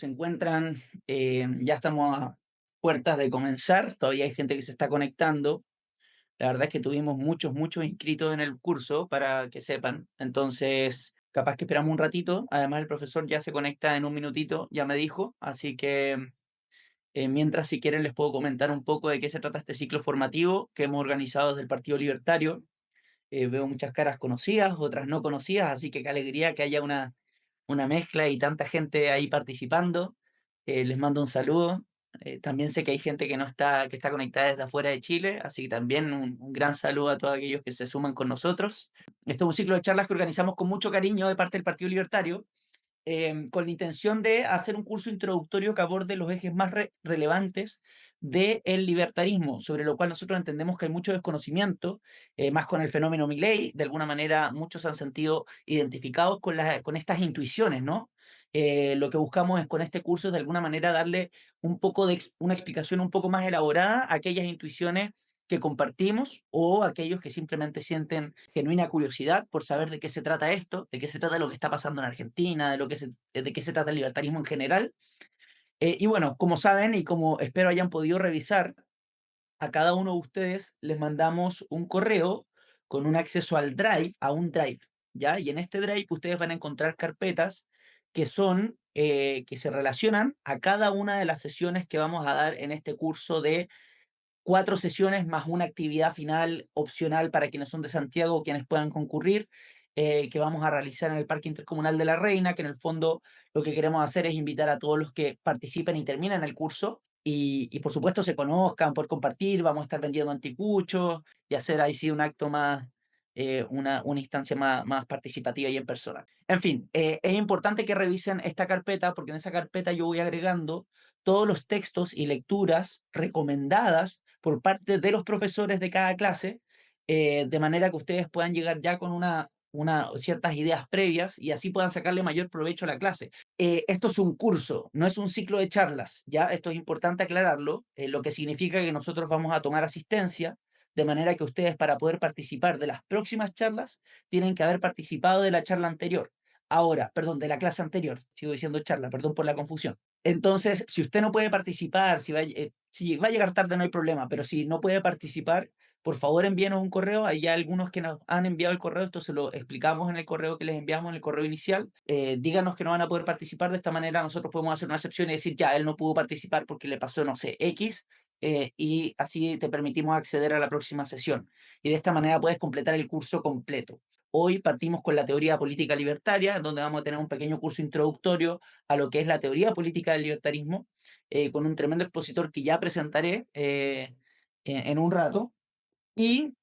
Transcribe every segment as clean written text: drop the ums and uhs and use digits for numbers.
se encuentran? Ya estamos a puertas de comenzar, todavía hay gente que se está conectando. La verdad es que tuvimos muchos inscritos en el curso, para que sepan. Entonces, capaz que esperamos un ratito. Además, el profesor ya se conecta en un minutito, ya me dijo. Así que, mientras, si quieren, les puedo comentar un poco de qué se trata este ciclo formativo que hemos organizado desde el Partido Libertario. Veo muchas caras conocidas, otras no conocidas, así que qué alegría que haya una mezcla y tanta gente ahí participando. Les mando un saludo. También sé que hay gente que no está, que está conectada desde afuera de Chile, así que también un gran saludo a todos aquellos que se suman con nosotros. Este es un ciclo de charlas que organizamos con mucho cariño de parte del Partido Libertario, con la intención de hacer un curso introductorio que aborde los ejes más relevantes del libertarismo, sobre lo cual nosotros entendemos que hay mucho desconocimiento, más con el fenómeno Milei. De alguna manera muchos han sentido identificados con estas intuiciones, ¿no? Lo que buscamos es con este curso es de alguna manera darle un poco de una explicación un poco más elaborada a aquellas intuiciones que compartimos, o aquellos que simplemente sienten genuina curiosidad por saber de qué se trata esto, de qué se trata lo que está pasando en Argentina, de qué se trata el libertarismo en general. Y bueno, como saben y como espero hayan podido revisar, a cada uno de ustedes les mandamos un correo con un acceso al Drive, a un Drive, ¿ya? Y en este Drive ustedes van a encontrar carpetas que se relacionan a cada una de las sesiones que vamos a dar en este curso de 4 sesiones más una actividad final opcional para quienes son de Santiago o quienes puedan concurrir, que vamos a realizar en el Parque Intercomunal de la Reina, que en el fondo lo que queremos hacer es invitar a todos los que participen y terminen el curso y por supuesto se conozcan, por compartir. Vamos a estar vendiendo anticuchos y hacer ahí sí un acto más, una instancia más participativa y en persona. En fin, es importante que revisen esta carpeta, porque en esa carpeta yo voy agregando todos los textos y lecturas recomendadas por parte de los profesores de cada clase, de manera que ustedes puedan llegar ya con ciertas ideas previas y así puedan sacarle mayor provecho a la clase. Esto es un curso, no es un ciclo de charlas, ¿ya? Esto es importante aclararlo, lo que significa que nosotros vamos a tomar asistencia, de manera que ustedes, para poder participar de las próximas charlas, tienen que haber participado de la charla anterior. Ahora, perdón, de la clase anterior, sigo diciendo charla, perdón por la confusión. Entonces, si usted no puede participar, si va a llegar tarde no hay problema, pero si no puede participar, por favor envíenos un correo. Hay ya algunos que nos han enviado el correo, esto se lo explicamos en el correo que les enviamos, en el correo inicial. Díganos que no van a poder participar, de esta manera nosotros podemos hacer una excepción y decir, ya, él no pudo participar porque le pasó, no sé, X, y así te permitimos acceder a la próxima sesión. Y de esta manera puedes completar el curso completo. Hoy partimos con la teoría política libertaria, en donde vamos a tener un pequeño curso introductorio a lo que es la teoría política del libertarismo, con un tremendo expositor que ya presentaré en un rato. Y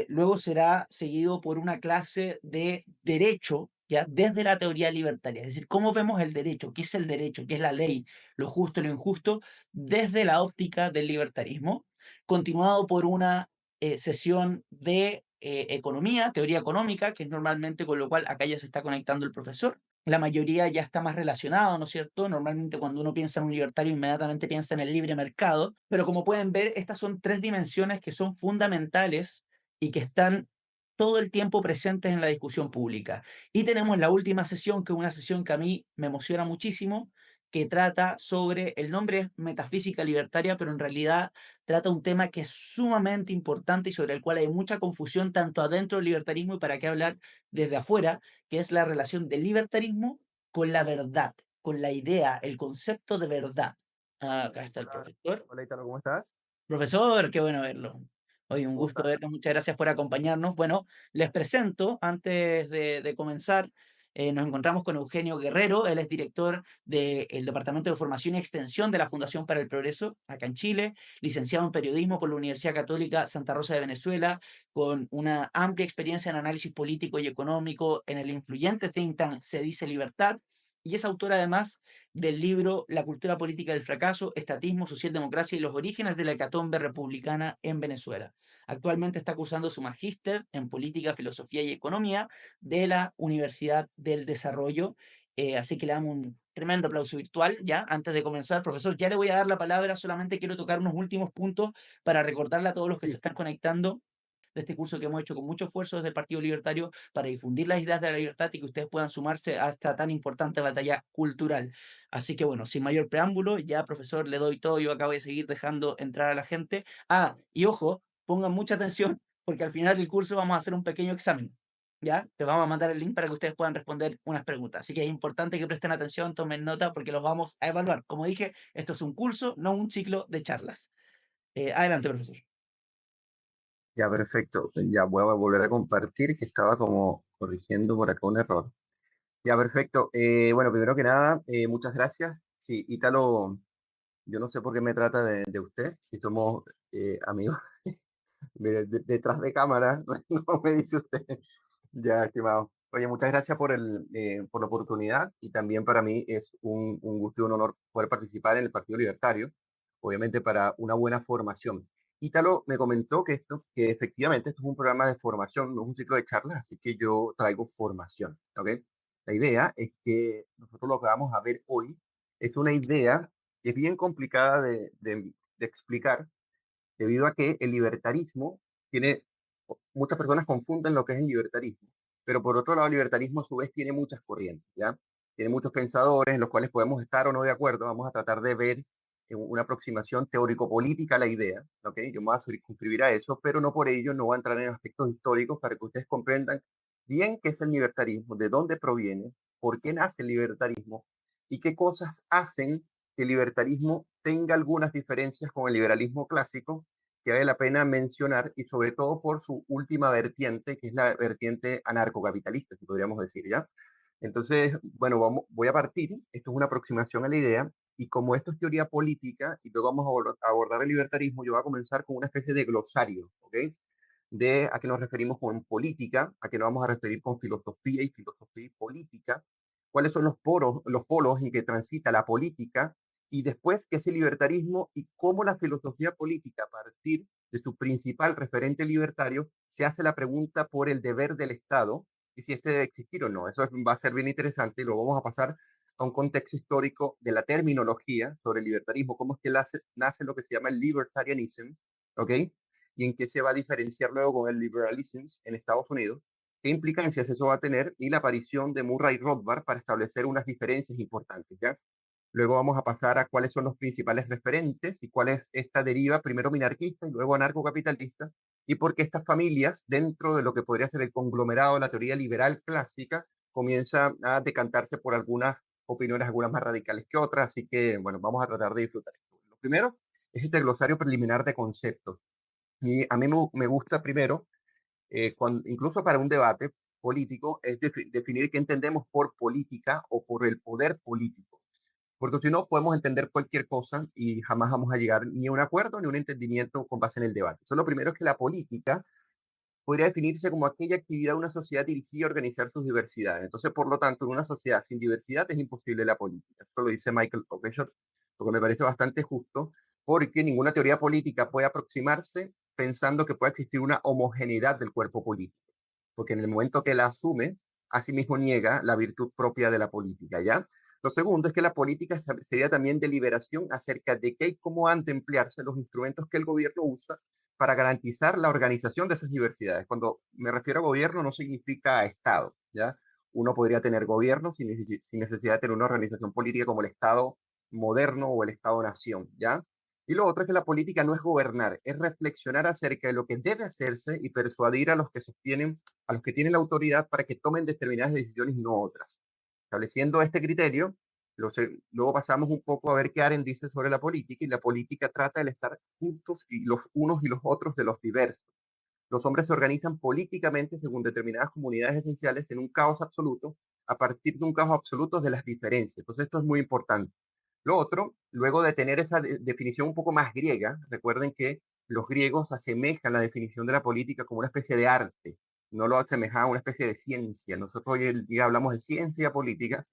luego será seguido por una clase de derecho, ¿ya? Desde la teoría libertaria, es decir, cómo vemos el derecho, qué es el derecho, qué es la ley, lo justo y lo injusto, desde la óptica del libertarismo, continuado por una sesión de economía, teoría económica, que es normalmente con lo cual acá ya se está conectando el profesor. La mayoría ya está más relacionado, ¿no es cierto? Normalmente cuando uno piensa en un libertario, inmediatamente piensa en el libre mercado, pero como pueden ver, estas son 3 dimensiones que son fundamentales y que están todo el tiempo presentes en la discusión pública. Y tenemos la última sesión, que es una sesión que a mí me emociona muchísimo, que trata sobre, el nombre es metafísica libertaria, pero en realidad trata un tema que es sumamente importante y sobre el cual hay mucha confusión tanto adentro del libertarismo y para qué hablar desde afuera, que es la relación del libertarismo con la verdad, con la idea, el concepto de verdad. Acá está el Hola, profesor. hola Italo, ¿cómo estás? Profesor, qué bueno verlo. Hoy un ¿Cómo gusto estás? verlo, muchas gracias por acompañarnos. Bueno, les presento, antes de comenzar, nos encontramos con Eugenio Guerrero. Él es director del Departamento de Formación y Extensión de la Fundación para el Progreso, acá en Chile, licenciado en Periodismo por la Universidad Católica Santa Rosa de Venezuela, con una amplia experiencia en análisis político y económico en el influyente think tank Se Dice Libertad, y es autor además del libro La cultura política del fracaso, estatismo, socialdemocracia y los orígenes de la hecatombe republicana en Venezuela. Actualmente está cursando su magíster en política, filosofía y economía de la Universidad del Desarrollo. Así que le damos un tremendo aplauso virtual ya antes de comenzar. Profesor, ya le voy a dar la palabra, solamente quiero tocar unos últimos puntos para recordarle a todos los que se Sí, están conectando de este curso que hemos hecho con mucho esfuerzo desde el Partido Libertario para difundir las ideas de la libertad y que ustedes puedan sumarse a esta tan importante batalla cultural. Así que bueno, sin mayor preámbulo, ya profesor, le doy todo, yo acabo de seguir dejando entrar a la gente. Ah, y ojo, pongan mucha atención porque al final del curso vamos a hacer un pequeño examen. ¿Ya? Les vamos a mandar el link para que ustedes puedan responder unas preguntas. Así que es importante que presten atención, tomen nota porque los vamos a evaluar. Como dije, esto es un curso, no un ciclo de charlas. Adelante, profesor. Ya, perfecto. Ya voy a volver a compartir que estaba como corrigiendo por acá un error. Ya, perfecto. Bueno, primero que nada, muchas gracias. Sí, Ítalo, yo no sé por qué me trata de usted, si somos amigos. Mire, detrás de cámara, no me dice usted. Ya, estimado. Oye, muchas gracias por la oportunidad y también para mí es un gusto y un honor poder participar en el Partido Libertario, obviamente para una buena formación. Ítalo me comentó que efectivamente esto es un programa de formación, no es un ciclo de charlas, así que yo traigo formación, ¿ok? La idea es que nosotros lo que vamos a ver hoy es una idea que es bien complicada de explicar, debido a que el libertarismo tiene, muchas personas confunden lo que es el libertarismo, pero por otro lado el libertarismo a su vez tiene muchas corrientes, ¿ya? Tiene muchos pensadores en los cuales podemos estar o no de acuerdo, vamos a tratar de ver una aproximación teórico-política a la idea, ¿ok? Yo me voy a circunscribir a eso, pero no por ello no voy a entrar en aspectos históricos para que ustedes comprendan bien qué es el libertarismo, de dónde proviene, por qué nace el libertarismo y qué cosas hacen que el libertarismo tenga algunas diferencias con el liberalismo clásico que vale la pena mencionar y sobre todo por su última vertiente, que es la vertiente anarcocapitalista, si podríamos decir, ¿ya? Entonces, bueno, voy a partir, esto es una aproximación a la idea, y como esto es teoría política, y luego vamos a abordar el libertarismo, yo voy a comenzar con una especie de glosario, ¿ok? De a qué nos referimos con política, a qué nos vamos a referir con filosofía y política, cuáles son los polos en que transita la política, y después qué es el libertarismo y cómo la filosofía política, a partir de su principal referente libertario, se hace la pregunta por el deber del Estado y si este debe existir o no. Eso va a ser bien interesante y lo vamos a pasar a un contexto histórico de la terminología sobre el libertarismo, cómo es que nace lo que se llama el libertarianism, ¿ok? Y en qué se va a diferenciar luego con el liberalism en Estados Unidos, qué implicancias eso va a tener y la aparición de Murray Rothbard para establecer unas diferencias importantes, ¿ya? Luego vamos a pasar a cuáles son los principales referentes y cuál es esta deriva, primero minarquista y luego anarcocapitalista, y por qué estas familias, dentro de lo que podría ser el conglomerado de la teoría liberal clásica, comienza a decantarse por algunas opiniones, algunas más radicales que otras. Así que, bueno, vamos a tratar de disfrutar esto. Lo primero es este glosario preliminar de conceptos. Y a mí me gusta primero, incluso para un debate político, es definir qué entendemos por política o por el poder político. Porque si no, podemos entender cualquier cosa y jamás vamos a llegar ni a un acuerdo ni a un entendimiento con base en el debate. Eso lo primero es que la política podría definirse como aquella actividad de una sociedad dirigida a organizar sus diversidades. Entonces, por lo tanto, en una sociedad sin diversidad es imposible la política. Esto lo dice Michael Ocasio, lo que me parece bastante justo, porque ninguna teoría política puede aproximarse pensando que puede existir una homogeneidad del cuerpo político, porque en el momento que la asume, asimismo niega la virtud propia de la política, ¿ya? Lo segundo es que la política sería también deliberación acerca de qué y cómo han de emplearse los instrumentos que el gobierno usa para garantizar la organización de esas diversidades. Cuando me refiero a gobierno no significa Estado, ¿ya? Uno podría tener gobierno sin necesidad de tener una organización política como el Estado moderno o el Estado-nación, ¿ya? Y lo otro es que la política no es gobernar, es reflexionar acerca de lo que debe hacerse y persuadir a los que sostienen, a los que tienen la autoridad para que tomen determinadas decisiones y no otras. Estableciendo este criterio, luego pasamos un poco a ver qué Arendt dice sobre la política, y la política trata de estar juntos y los unos y los otros de los diversos. Los hombres se organizan políticamente según determinadas comunidades esenciales en un caos absoluto, a partir de un caos absoluto de las diferencias. Entonces esto es muy importante. Lo otro, luego de tener esa definición un poco más griega, recuerden que los griegos asemejan la definición de la política como una especie de arte, no lo asemejan a una especie de ciencia. Nosotros hoy en día hablamos de ciencia política,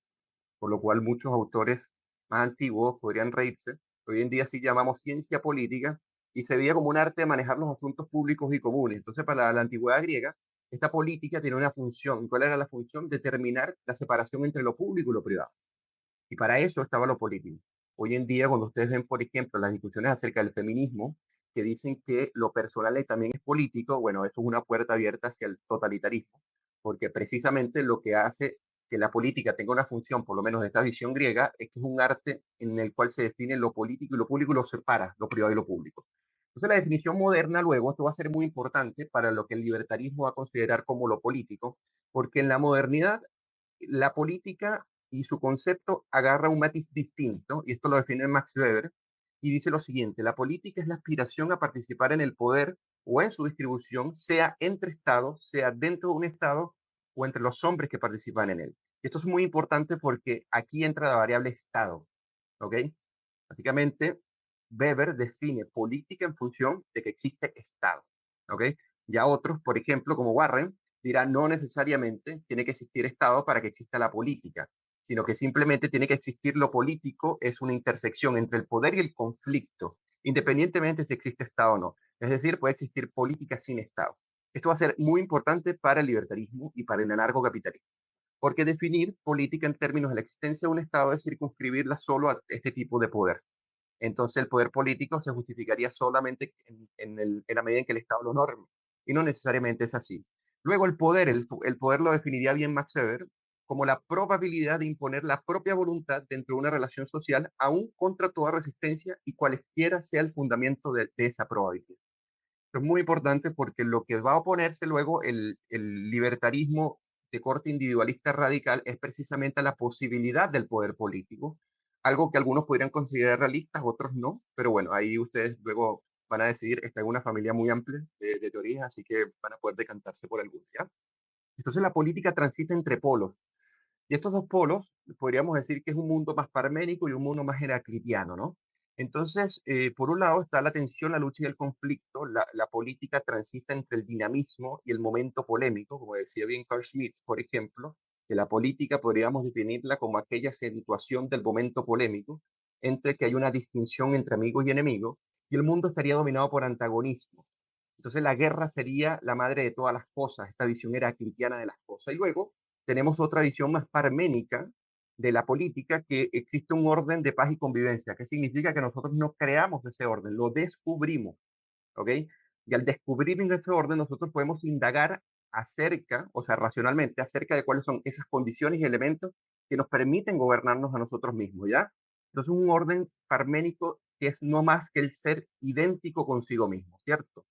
por lo cual muchos autores más antiguos podrían reírse. Hoy en día sí llamamos ciencia política y se veía como un arte de manejar los asuntos públicos y comunes. Entonces, para la antigüedad griega, esta política tiene una función. ¿Cuál era la función? Determinar la separación entre lo público y lo privado. Y para eso estaba lo político. Hoy en día, cuando ustedes ven, por ejemplo, las discusiones acerca del feminismo, que dicen que lo personal también es político, bueno, esto es una puerta abierta hacia el totalitarismo, porque precisamente lo que hace que la política tenga una función, por lo menos de esta visión griega, es que es un arte en el cual se define lo político y lo público y lo separa, lo privado y lo público. Entonces la definición moderna luego, esto va a ser muy importante para lo que el libertarismo va a considerar como lo político, porque en la modernidad la política y su concepto agarra un matiz distinto, y esto lo define Max Weber, y dice lo siguiente: la política es la aspiración a participar en el poder o en su distribución, sea entre estados, sea dentro de un estado o entre los hombres que participan en él. Esto es muy importante porque aquí entra la variable estado, ¿ok? Básicamente, Weber define política en función de que existe estado, ¿ok? Ya otros, por ejemplo, como Warren, dirá no necesariamente tiene que existir Estado para que exista la política, sino que simplemente tiene que existir lo político, es una intersección entre el poder y el conflicto, independientemente si existe Estado o no. Es decir, puede existir política sin Estado. Esto va a ser muy importante para el libertarismo y para el anarcocapitalismo, porque definir política en términos de la existencia de un Estado es circunscribirla solo a este tipo de poder. Entonces el poder político se justificaría solamente en la medida en que el Estado lo norme. Y no necesariamente es así. Luego el poder lo definiría bien Max Weber como la probabilidad de imponer la propia voluntad dentro de una relación social, aún contra toda resistencia y cualesquiera sea el fundamento de esa probabilidad. Esto es muy importante porque lo que va a oponerse luego el libertarismo de corte individualista radical es precisamente a la posibilidad del poder político, algo que algunos podrían considerar realistas, otros no, pero bueno, ahí ustedes luego van a decidir. Está en una familia muy amplia de teorías, así que van a poder decantarse por alguna, ¿ya? Entonces la política transita entre polos, y estos dos polos, podríamos decir que es un mundo más parménico y un mundo más heraclitiano, ¿no? Entonces, por un lado está la tensión, la lucha y el conflicto. La política transita entre el dinamismo y el momento polémico, como decía bien Carl Schmitt, por ejemplo, que la política podríamos definirla como aquella situación del momento polémico, entre que hay una distinción entre amigos y enemigos, y el mundo estaría dominado por antagonismo. Entonces la guerra sería la madre de todas las cosas, esta visión heraclitiana de las cosas. Y luego tenemos otra visión más parménica de la política, que existe un orden de paz y convivencia, que significa que nosotros no creamos ese orden, lo descubrimos, ¿ok? Y al descubrir ese orden, nosotros podemos indagar acerca, o sea, racionalmente, acerca de cuáles son esas condiciones y elementos que nos permiten gobernarnos a nosotros mismos, ¿ya? Entonces, un orden parménico que es no más que el ser idéntico consigo mismo, ¿cierto?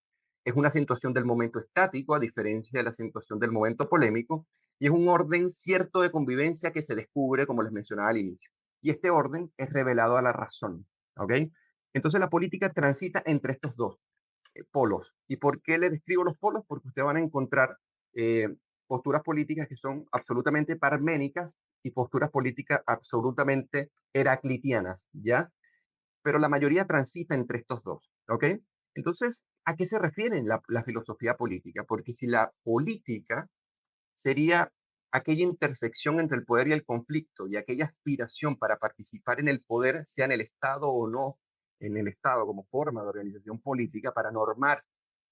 Es una acentuación del momento estático, a diferencia de la acentuación del momento polémico, y es un orden cierto de convivencia que se descubre, como les mencionaba al inicio. Y este orden es revelado a la razón, ¿ok? Entonces la política transita entre estos dos polos. ¿Y por qué le describo los polos? Porque ustedes van a encontrar eh, posturas políticas que son absolutamente parménicas y posturas políticas absolutamente heraclitianas, ¿ya? Pero la mayoría transita entre estos dos, ¿ok? Entonces, ¿a qué se refiere la filosofía política? Porque si la política sería aquella intersección entre el poder y el conflicto, y aquella aspiración para participar en el poder, sea en el Estado o no, en el Estado como forma de organización política, para normar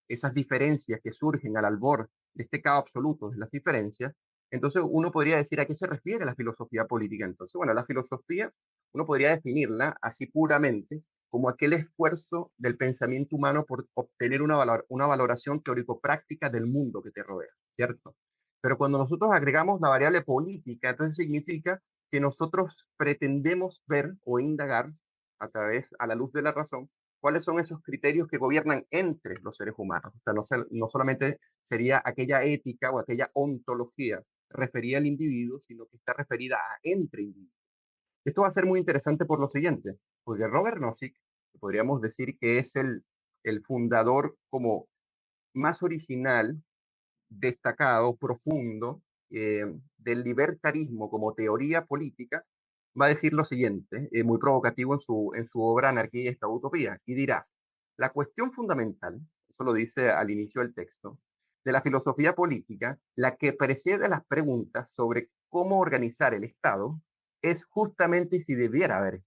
esas diferencias que surgen al albor de este caos absoluto de las diferencias. Entonces uno podría decir a qué se refiere la filosofía política. Entonces, bueno, la filosofía uno podría definirla así puramente como aquel esfuerzo del pensamiento humano por obtener una valoración teórico-práctica del mundo que te rodea, ¿cierto? Pero cuando nosotros agregamos la variable política, entonces significa que nosotros pretendemos ver o indagar a la luz de la razón, cuáles son esos criterios que gobiernan entre los seres humanos. O sea, no solamente sería aquella ética o aquella ontología referida al individuo, sino que está referida a entre individuos. Esto va a ser muy interesante por lo siguiente, porque Robert Nozick, podríamos decir que es el fundador como más original, destacado, profundo, del libertarismo como teoría política, va a decir lo siguiente, muy provocativo en su obra Anarquía y esta Utopía, y dirá: la cuestión fundamental, eso lo dice al inicio del texto, de la filosofía política, la que precede a las preguntas sobre cómo organizar el Estado, es justamente si debiera haber.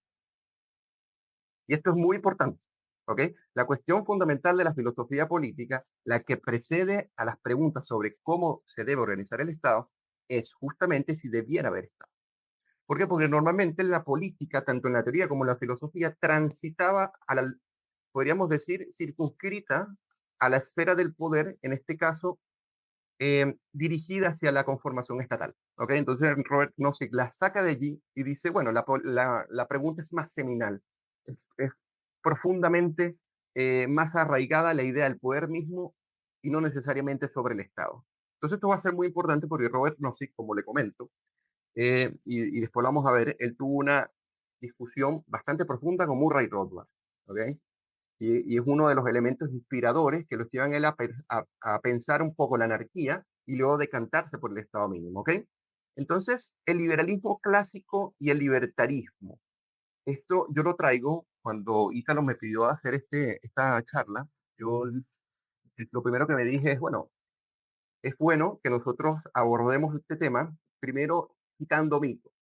Y esto es muy importante, ¿ok? La cuestión fundamental de la filosofía política, la que precede a las preguntas sobre cómo se debe organizar el Estado, es justamente si debiera haber Estado. ¿Por qué? Porque normalmente la política, tanto en la teoría como en la filosofía, transitaba podríamos decir, circunscrita a la esfera del poder, en este caso, dirigida hacia la conformación estatal. ¿Ok? Entonces Robert Nozick la saca de allí y dice, bueno, la pregunta es más seminal, es profundamente más arraigada a la idea del poder mismo y no necesariamente sobre el Estado. Entonces esto va a ser muy importante porque Robert Nozick, como le comento, y después lo vamos a ver, él tuvo una discusión bastante profunda con Murray Rothbard. ¿Ok? Y es uno de los elementos inspiradores que lo llevan a él a pensar un poco la anarquía y luego decantarse por el Estado mínimo, ¿ok? Entonces, el liberalismo clásico y el libertarismo. Esto yo lo traigo cuando Ítalo me pidió hacer esta charla. Yo lo primero que me dije es, bueno, es bueno que nosotros abordemos este tema, primero quitando mitos.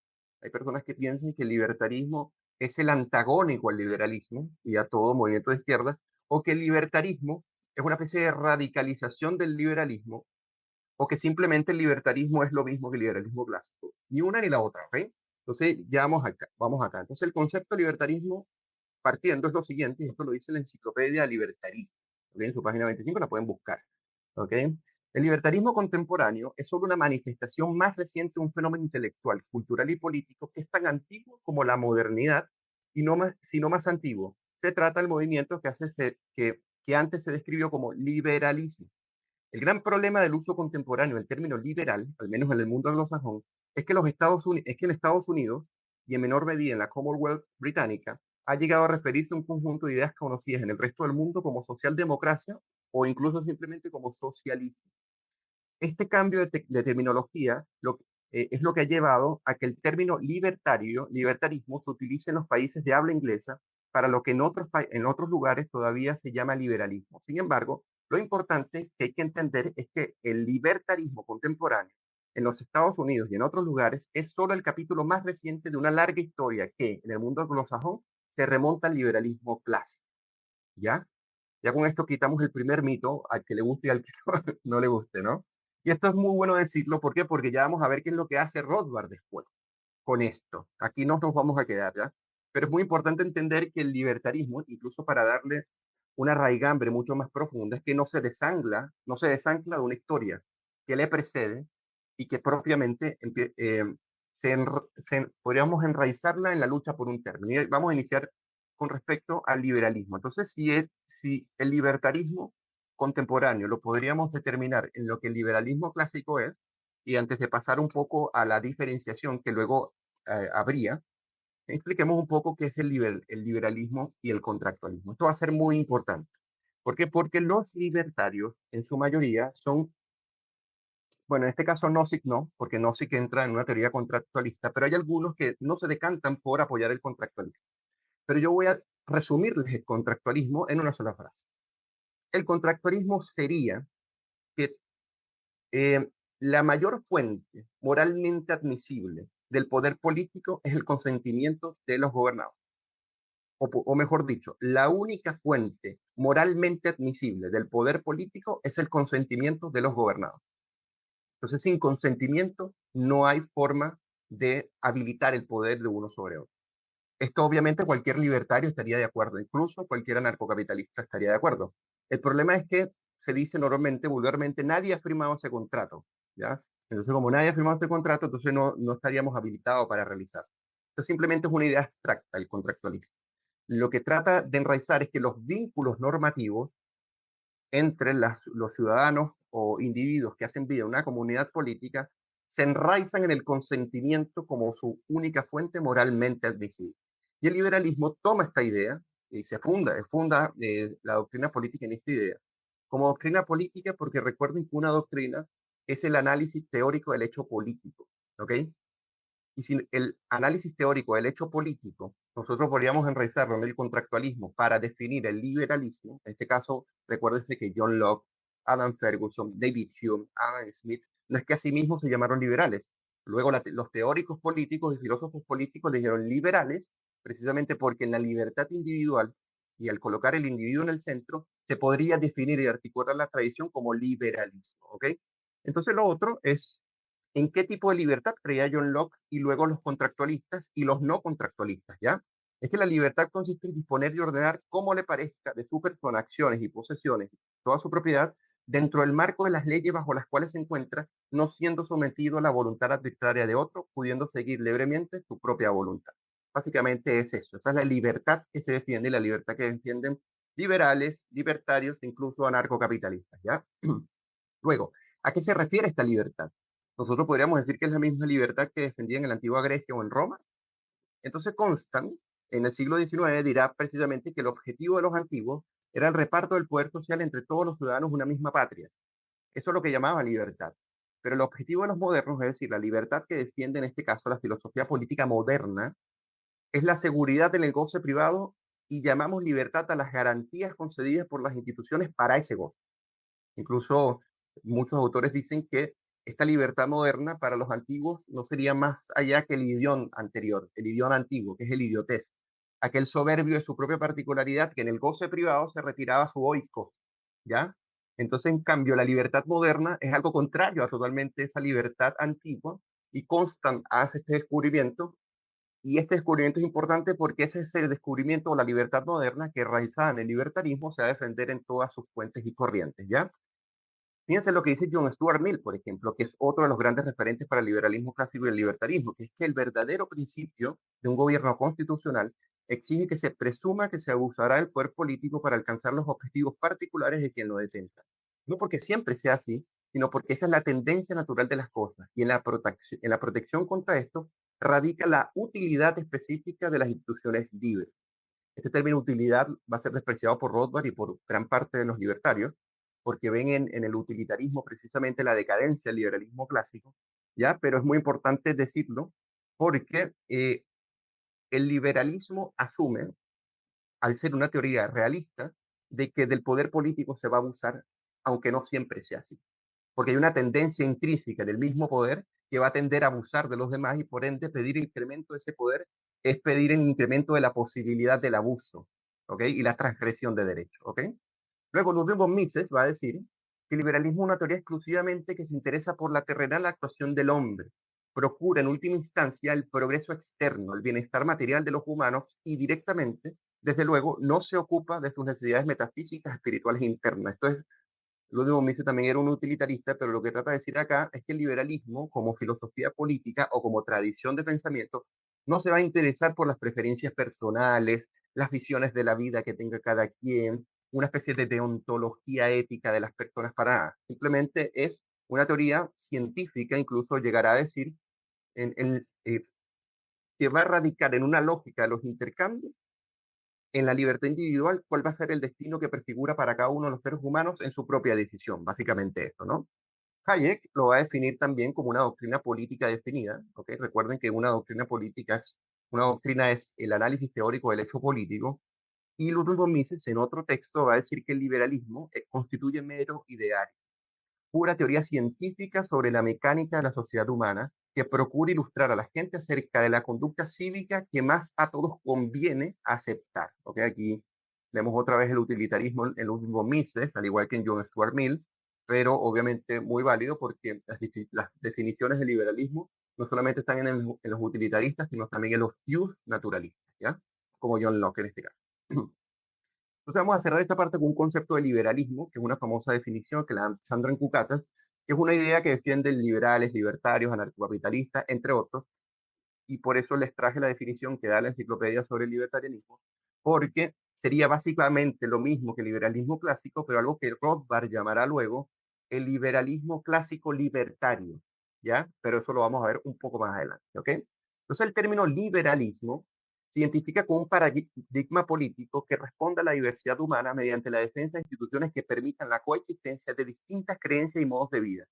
Hay personas que piensan que el libertarismo es el antagónico al liberalismo y a todo movimiento de izquierda, o que el libertarismo es una especie de radicalización del liberalismo, o que simplemente el libertarismo es lo mismo que el liberalismo clásico. Ni una ni la otra, ¿ok? Entonces, ya vamos acá, vamos acá. Entonces, el concepto de libertarismo partiendo es lo siguiente, y esto lo dice la Enciclopedia Libertarismo, ¿ok? En su página 25 la pueden buscar, ¿ok? El libertarismo contemporáneo es solo una manifestación más reciente de un fenómeno intelectual, cultural y político que es tan antiguo como la modernidad y no más, sino más antiguo. Se trata del movimiento que antes se describió como liberalismo. El gran problema del uso contemporáneo del término liberal, al menos en el mundo anglosajón, es que en Estados Unidos y en menor medida en la Commonwealth británica ha llegado a referirse a un conjunto de ideas conocidas en el resto del mundo como socialdemocracia o incluso simplemente como socialismo. Este cambio de terminología es lo que ha llevado a que el término libertarismo, se utilice en los países de habla inglesa para lo que en otros lugares todavía se llama liberalismo. Sin embargo, lo importante que hay que entender es que el libertarismo contemporáneo en los Estados Unidos y en otros lugares es solo el capítulo más reciente de una larga historia que en el mundo anglosajón se remonta al liberalismo clásico. ¿Ya? Ya con esto quitamos el primer mito, al que le guste y al que no le guste, ¿no? Y esto es muy bueno decirlo, ¿por qué? Porque ya vamos a ver qué es lo que hace Rothbard después con esto. Aquí no nos vamos a quedar, ¿ya? Pero es muy importante entender que el libertarismo, incluso para darle una raigambre mucho más profunda, es que no se desancla de una historia que le precede y que propiamente podríamos enraizarla en la lucha por un término. Y vamos a iniciar con respecto al liberalismo. Entonces, si el libertarismo contemporáneo lo podríamos determinar en lo que el liberalismo clásico es, y antes de pasar un poco a la diferenciación que luego habría, expliquemos un poco qué es el liberalismo y el contractualismo. Esto va a ser muy importante. ¿Por qué? Porque los libertarios, en su mayoría, son, bueno, en este caso Nozick no, porque Nozick entra en una teoría contractualista, pero hay algunos que no se decantan por apoyar el contractualismo. Pero yo voy a resumirles el contractualismo en una sola frase. El contractualismo sería que eh, la mayor fuente moralmente admisible del poder político es el consentimiento de los gobernados. O mejor dicho, la única fuente moralmente admisible del poder político es el consentimiento de los gobernados. Entonces, sin consentimiento no hay forma de habilitar el poder de uno sobre otro. Esto obviamente cualquier libertario estaría de acuerdo, incluso cualquier anarcocapitalista estaría de acuerdo. El problema es que se dice normalmente, vulgarmente, nadie ha firmado ese contrato, ¿ya? Entonces, como nadie ha firmado ese contrato, entonces no estaríamos habilitados para realizar. Esto simplemente es una idea abstracta, el contractualismo. Lo que trata de enraizar es que los vínculos normativos entre los ciudadanos o individuos que hacen vida en una comunidad política se enraizan en el consentimiento como su única fuente moralmente admisible. Y el liberalismo toma esta idea y funda la doctrina política en esta idea. Como doctrina política, porque recuerden que una doctrina es el análisis teórico del hecho político, ¿ok? Y sin el análisis teórico del hecho político, nosotros podríamos enraizarlo en el contractualismo para definir el liberalismo. En este caso, recuérdense que John Locke, Adam Ferguson, David Hume, Adam Smith, no es que a sí mismos se llamaron liberales. Luego los teóricos políticos y filósofos políticos le dijeron liberales, precisamente porque en la libertad individual y al colocar el individuo en el centro, se podría definir y articular la tradición como liberalismo. ¿Ok? Entonces lo otro es en qué tipo de libertad creía John Locke y luego los contractualistas y los no contractualistas, ¿ya? Es que la libertad consiste en disponer y ordenar como le parezca de su persona, acciones y posesiones, toda su propiedad, dentro del marco de las leyes bajo las cuales se encuentra, no siendo sometido a la voluntad arbitraria de otro, pudiendo seguir libremente su propia voluntad. Básicamente es eso, esa es la libertad que se defiende y la libertad que defienden liberales, libertarios, incluso anarcocapitalistas, ¿ya? Luego, ¿a qué se refiere esta libertad? Nosotros podríamos decir que es la misma libertad que defendían en la antigua Grecia o en Roma. Entonces Constant, en el siglo XIX, dirá precisamente que el objetivo de los antiguos era el reparto del poder social entre todos los ciudadanos de una misma patria. Eso es lo que llamaba libertad. Pero el objetivo de los modernos, es decir, la libertad que defiende en este caso la filosofía política moderna, es la seguridad en el goce privado y llamamos libertad a las garantías concedidas por las instituciones para ese goce. Incluso muchos autores dicen que esta libertad moderna para los antiguos no sería más allá que el idioma anterior, el idioma antiguo, que es el idiotez, aquel soberbio de su propia particularidad que en el goce privado se retiraba su oikos, ¿ya? Entonces, en cambio, la libertad moderna es algo contrario a totalmente esa libertad antigua y Constant hace este descubrimiento y este descubrimiento es importante porque ese es el descubrimiento o la libertad moderna que raizada en el libertarismo se va a defender en todas sus fuentes y corrientes, ¿ya? Fíjense lo que dice John Stuart Mill, por ejemplo, que es otro de los grandes referentes para el liberalismo clásico y el libertarismo, que es que el verdadero principio de un gobierno constitucional exige que se presuma que se abusará del poder político para alcanzar los objetivos particulares de quien lo detenga. No porque siempre sea así, sino porque esa es la tendencia natural de las cosas. Y en la protección contra esto radica la utilidad específica de las instituciones libres. Este término utilidad va a ser despreciado por Rothbard y por gran parte de los libertarios, porque ven en el utilitarismo precisamente la decadencia del liberalismo clásico, ¿ya? Pero es muy importante decirlo porque el liberalismo asume, al ser una teoría realista, de que del poder político se va a abusar, aunque no siempre sea así. Porque hay una tendencia intrínseca en el mismo poder que va a tender a abusar de los demás y por ende pedir incremento de ese poder es pedir el incremento de la posibilidad del abuso, ¿ok? Y la transgresión de derechos, ¿ok? Luego Ludwig von Mises va a decir que el liberalismo es una teoría exclusivamente que se interesa por la terrenal actuación del hombre, procura en última instancia el progreso externo, el bienestar material de los humanos y directamente, desde luego, no se ocupa de sus necesidades metafísicas, espirituales internas. Esto es Ludwig von Mises también era un utilitarista, pero lo que trata de decir acá es que el liberalismo, como filosofía política o como tradición de pensamiento, no se va a interesar por las preferencias personales, las visiones de la vida que tenga cada quien, una especie de deontología ética de las personas para nada. Simplemente es una teoría científica, incluso llegará a decir, que va a radicar en una lógica de los intercambios en la libertad individual, cuál va a ser el destino que prefigura para cada uno de los seres humanos en su propia decisión, básicamente esto, ¿no? Hayek lo va a definir también como una doctrina política definida, ¿ok? Recuerden que una doctrina es el análisis teórico del hecho político, y Ludwig von Mises en otro texto va a decir que el liberalismo constituye mero ideario, pura teoría científica sobre la mecánica de la sociedad humana que procura ilustrar a la gente acerca de la conducta cívica que más a todos conviene aceptar. ¿Ok? Aquí vemos otra vez el utilitarismo en los mismos Mises, al igual que en John Stuart Mill, pero obviamente muy válido porque las definiciones de liberalismo no solamente están en los utilitaristas, sino también en los pure naturalistas, ¿ya? Como John Locke en este caso. Entonces vamos a cerrar esta parte con un concepto de liberalismo, que es una famosa definición que la dan Sandro en Cucatas, que es una idea que defienden liberales, libertarios, anarcocapitalistas, entre otros, y por eso les traje la definición que da la enciclopedia sobre el libertarianismo, porque sería básicamente lo mismo que el liberalismo clásico, pero algo que Rothbard llamará luego el liberalismo clásico libertario, ¿ya? Pero eso lo vamos a ver un poco más adelante, ¿ok? Entonces el término liberalismo se identifica con un paradigma político que responde a la diversidad humana mediante la defensa de instituciones que permitan la coexistencia de distintas creencias y modos de vida.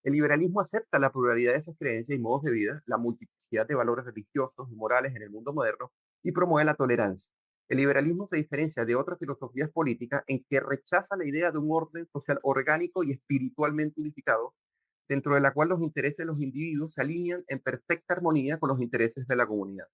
El liberalismo acepta la pluralidad de esas creencias y modos de vida, la multiplicidad de valores religiosos y morales en el mundo moderno y promueve la tolerancia. El liberalismo se diferencia de otras filosofías políticas en que rechaza la idea de un orden social orgánico y espiritualmente unificado, dentro de la cual los intereses de los individuos se alinean en perfecta armonía con los intereses de la comunidad.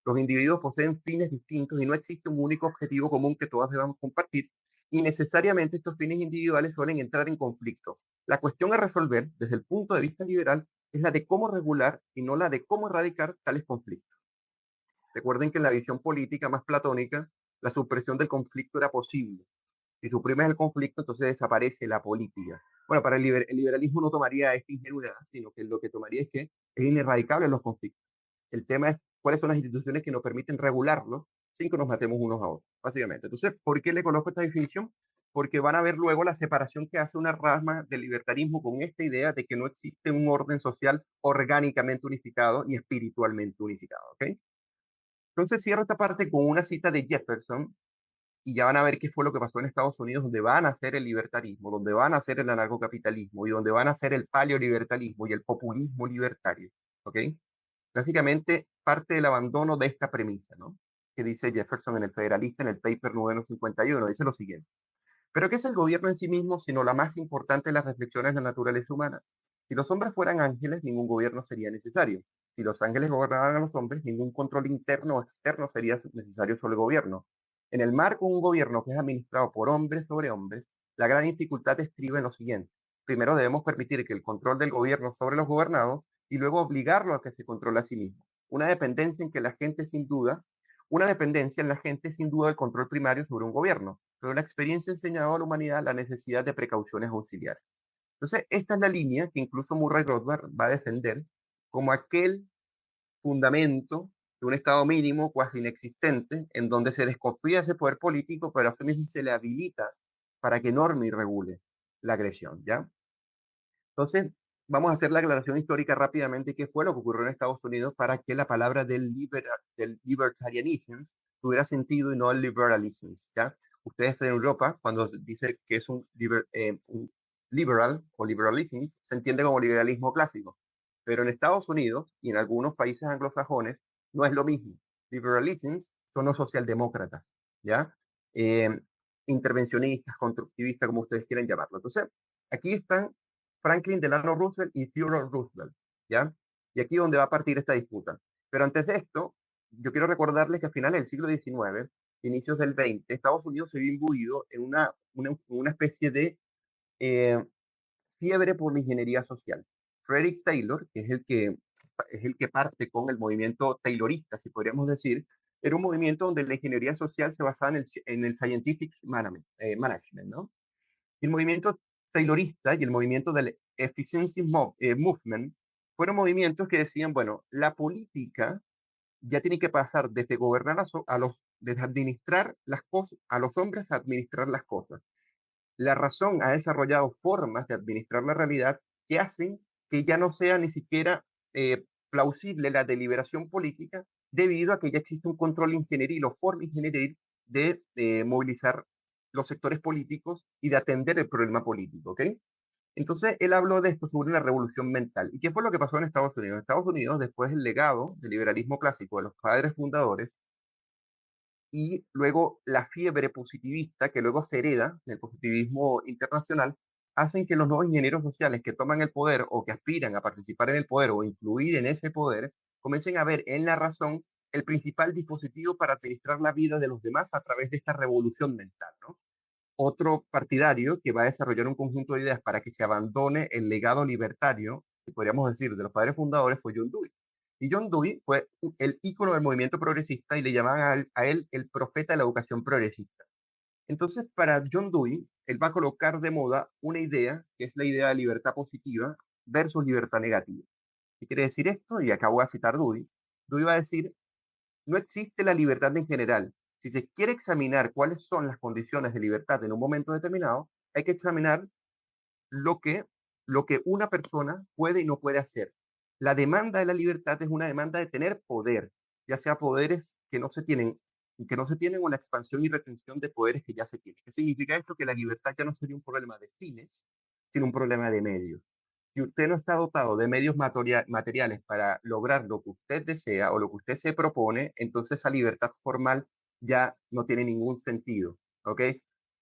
Los individuos poseen fines distintos y no existe un único objetivo común que todas debamos compartir, y necesariamente estos fines individuales suelen entrar en conflicto. La cuestión a resolver desde el punto de vista liberal es la de cómo regular y no la de cómo erradicar tales conflictos. Recuerden que en la visión política más platónica, la supresión del conflicto era posible. Si suprimes el conflicto, entonces desaparece la política. Bueno, para el liberalismo no tomaría esta ingenuidad, sino que lo que tomaría es que es inerradicable los conflictos. El tema es cuáles son las instituciones que nos permiten regularlo sin que nos matemos unos a otros, básicamente. Entonces, ¿por qué le coloco esta definición? Porque van a ver luego la separación que hace una rama del libertarismo con esta idea de que no existe un orden social orgánicamente unificado ni espiritualmente unificado, ¿ok? Entonces cierro esta parte con una cita de Jefferson y ya van a ver qué fue lo que pasó en Estados Unidos, donde van a hacer el libertarismo, donde van a hacer el anarcocapitalismo y donde van a hacer el paleolibertalismo y el populismo libertario, ¿ok? Básicamente parte del abandono de esta premisa, ¿no? Que dice Jefferson en el Federalista, en el paper número 51, dice lo siguiente. ¿Pero qué es el gobierno en sí mismo, sino la más importante de las reflexiones de la naturaleza humana? Si los hombres fueran ángeles, ningún gobierno sería necesario. Si los ángeles gobernaran a los hombres, ningún control interno o externo sería necesario sobre el gobierno. En el marco de un gobierno que es administrado por hombres sobre hombres, la gran dificultad estriba en lo siguiente. Primero debemos permitir que el control del gobierno sobre los gobernados y luego obligarlo a que se controle a sí mismo. Una dependencia en que la gente sin duda, una dependencia en la gente sin duda del control primario sobre un gobierno, pero la experiencia ha enseñado a la humanidad la necesidad de precauciones auxiliares. Entonces, esta es la línea que incluso Murray Rothbard va a defender como aquel fundamento de un Estado mínimo cuasi inexistente, en donde se desconfía de ese poder político, pero a su mismo se le habilita para que norme y regule la agresión, ¿ya? Entonces, vamos a hacer la aclaración histórica rápidamente, qué fue lo que ocurrió en Estados Unidos para que la palabra del libertarianism tuviera sentido y no el liberalism, ¿ya? Ustedes en Europa, cuando dice que es un liberal o liberalism, se entiende como liberalismo clásico, pero en Estados Unidos y en algunos países anglosajones no es lo mismo. Liberalisms son los socialdemócratas, ¿ya? Eh, Intervencionistas, constructivistas, como ustedes quieran llamarlo. Entonces, aquí están Franklin Delano Roosevelt y Theodore Roosevelt, ¿ya? Y aquí es donde va a partir esta disputa. Pero antes de esto, yo quiero recordarles que a finales del siglo XIX, inicios del XX, Estados Unidos se vio imbuido en una especie de eh, fiebre por la ingeniería social. Frederick Taylor, que es el que parte con el movimiento taylorista, si podríamos decir, era un movimiento donde la ingeniería social se basaba en el scientific management, ¿no? Y el movimiento taylorista y el movimiento del Movement fueron movimientos que decían, bueno, la política ya tiene que pasar desde gobernar desde administrar las cosas, a los hombres a administrar las cosas. La razón ha desarrollado formas de administrar la realidad que hacen que ya no sea ni siquiera plausible la deliberación política debido a que ya existe un control ingenieril o forma ingenieril de movilizar los sectores políticos y de atender el problema político, ¿ok? Entonces, él habló de esto sobre una revolución mental. ¿Y qué fue lo que pasó en Estados Unidos? En Estados Unidos, después del legado del liberalismo clásico de los padres fundadores, y luego la fiebre positivista que luego se hereda del positivismo internacional, hacen que los nuevos ingenieros sociales que toman el poder o que aspiran a participar en el poder o influir en ese poder, comiencen a ver en la razón el principal dispositivo para administrar la vida de los demás a través de esta revolución mental, ¿no? Otro partidario que va a desarrollar un conjunto de ideas para que se abandone el legado libertario, que podríamos decir, de los padres fundadores, fue John Dewey. Y John Dewey fue el ícono del movimiento progresista y le llamaban a él el profeta de la educación progresista. Entonces, para John Dewey, él va a colocar de moda una idea, que es la idea de libertad positiva versus libertad negativa. ¿Qué quiere decir esto? Y acá voy a citar Dewey. Dewey va a decir, no existe la libertad en general. Si se quiere examinar cuáles son las condiciones de libertad en un momento determinado, hay que examinar lo que, lo que una persona puede y no puede hacer. La demanda de la libertad es una demanda de tener poder, ya sea poderes que no se tienen o la expansión y retención de poderes que ya se tienen. ¿Qué significa esto? Que la libertad ya no sería un problema de fines, sino un problema de medios. Si usted no está dotado de medios materiales para lograr lo que usted desea o lo que usted se propone, entonces esa libertad formal ya no tiene ningún sentido, ¿ok?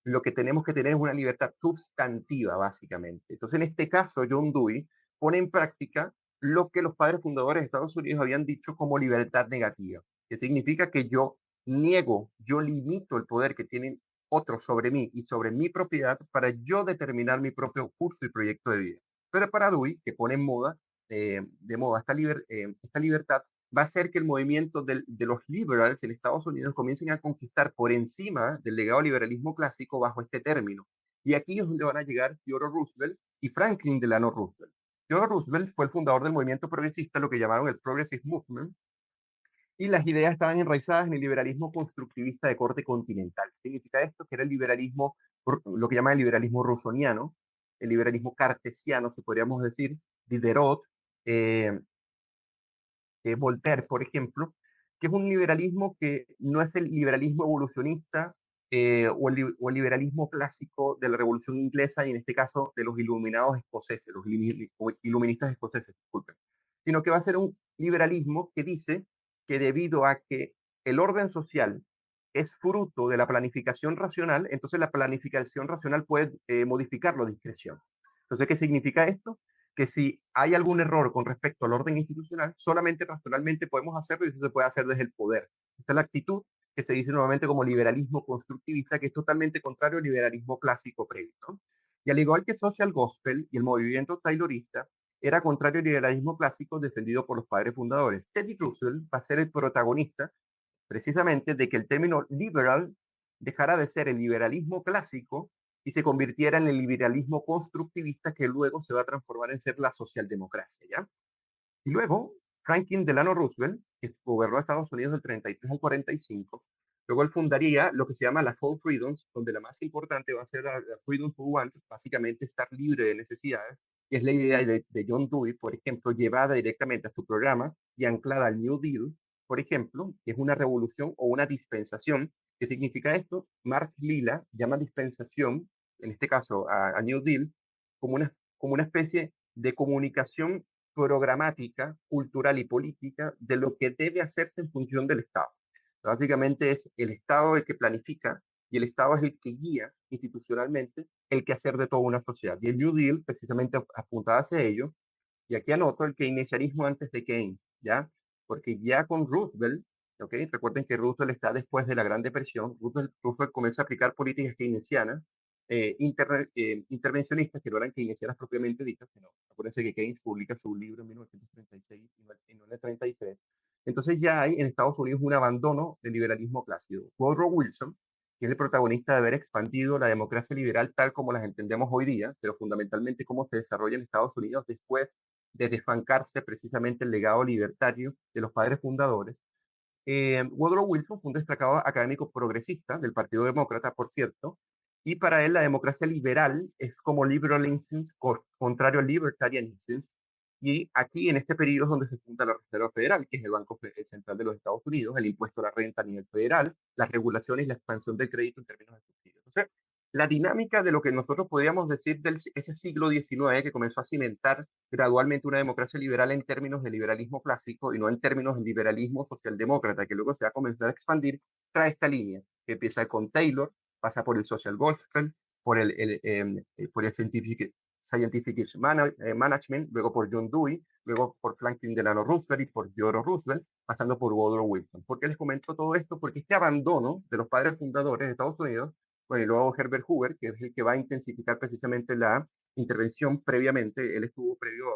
Lo que tenemos que tener es una libertad sustantiva, básicamente. Entonces, en este caso, John Dewey pone en práctica lo que los padres fundadores de Estados Unidos habían dicho como libertad negativa, que significa que yo limito el poder que tienen otros sobre mí y sobre mi propiedad para yo determinar mi propio curso y proyecto de vida. Pero para Dewey, que pone en moda, de moda esta libertad, va a hacer que el movimiento de los liberals en Estados Unidos comiencen a conquistar por encima del legado liberalismo clásico bajo este término. Y aquí es donde van a llegar Theodore Roosevelt y Franklin Delano Roosevelt. Theodore Roosevelt fue el fundador del movimiento progresista, lo que llamaron el Progressive Movement, y las ideas estaban enraizadas en el liberalismo constructivista de corte continental. ¿Qué significa esto? Que era el liberalismo, lo que llaman el liberalismo rusoniano, el liberalismo cartesiano, si podríamos decir, Diderot, eh, Voltaire, por ejemplo, que es un liberalismo que no es el liberalismo evolucionista o el liberalismo clásico de la Revolución Inglesa y en este caso de los iluminados escoceses, los iluministas escoceses, disculpen, sino que va a ser un liberalismo que dice que debido a que el orden social es fruto de la planificación racional, entonces la planificación racional puede modificarlo a discreción. Entonces, ¿qué significa esto? Que si hay algún error con respecto al orden institucional, solamente racionalmente podemos hacerlo y eso se puede hacer desde el poder. Esta es la actitud que se dice nuevamente como liberalismo constructivista, que es totalmente contrario al liberalismo clásico previo, ¿no? Y al igual que Social Gospel y el movimiento taylorista, era contrario al liberalismo clásico defendido por los padres fundadores. Teddy Roosevelt va a ser el protagonista precisamente de que el término liberal dejara de ser el liberalismo clásico y se convirtiera en el liberalismo constructivista que luego se va a transformar en ser la socialdemocracia, ¿ya? Y luego, Franklin Delano Roosevelt, que gobernó Estados Unidos del 33 al 45, luego él fundaría lo que se llama las Four Freedoms, donde la más importante va a ser la Freedom for One, básicamente estar libre de necesidades, que es la idea de John Dewey, por ejemplo, llevada directamente a su programa y anclada al New Deal, por ejemplo, que es una revolución o una dispensación. ¿Qué significa esto? Mark Lilla llama dispensación, en este caso a New Deal, como una especie de comunicación programática, cultural y política de lo que debe hacerse en función del Estado. Básicamente es el Estado el que planifica y el Estado es el que guía institucionalmente el quehacer de toda una sociedad. Y el New Deal precisamente apuntaba hacia ello. Y aquí anoto el keynesianismo antes de Keynes, ¿ya? Porque ya con Roosevelt, ¿ok? Recuerden que Roosevelt está después de la Gran Depresión, Roosevelt comienza a aplicar políticas keynesianas, intervencionistas que no eran keynesianas propiamente dichas, sino, acuérdense que Keynes publica su libro en 1936 y no en el 33. Entonces ya hay en Estados Unidos un abandono del liberalismo clásico. Woodrow Wilson, que es el protagonista de haber expandido la democracia liberal tal como las entendemos hoy día, pero fundamentalmente cómo se desarrolla en Estados Unidos después de desfancarse precisamente el legado libertario de los padres fundadores. Woodrow Wilson fue un destacado académico progresista del Partido Demócrata, por cierto, y para él la democracia liberal es como liberalism, contrario al libertarianism, y aquí en este periodo es donde se funda la Reserva Federal, que es el Banco Central de los Estados Unidos, el impuesto a la renta a nivel federal, las regulaciones y la expansión del crédito en términos de subsidios. Entonces, la dinámica de lo que nosotros podríamos decir de ese siglo XIX que comenzó a cimentar gradualmente una democracia liberal en términos de liberalismo clásico y no en términos de liberalismo socialdemócrata, que luego se va a comenzar a expandir, trae esta línea que empieza con Taylor, pasa por el social gospel, por el management, luego por John Dewey, luego por Franklin Delano Roosevelt y por Theodore Roosevelt, pasando por Woodrow Wilson. ¿Por qué les comento todo esto? Porque este abandono de los padres fundadores de Estados Unidos, bueno, y luego Herbert Hoover, que es el que va a intensificar precisamente la intervención previamente, él estuvo previo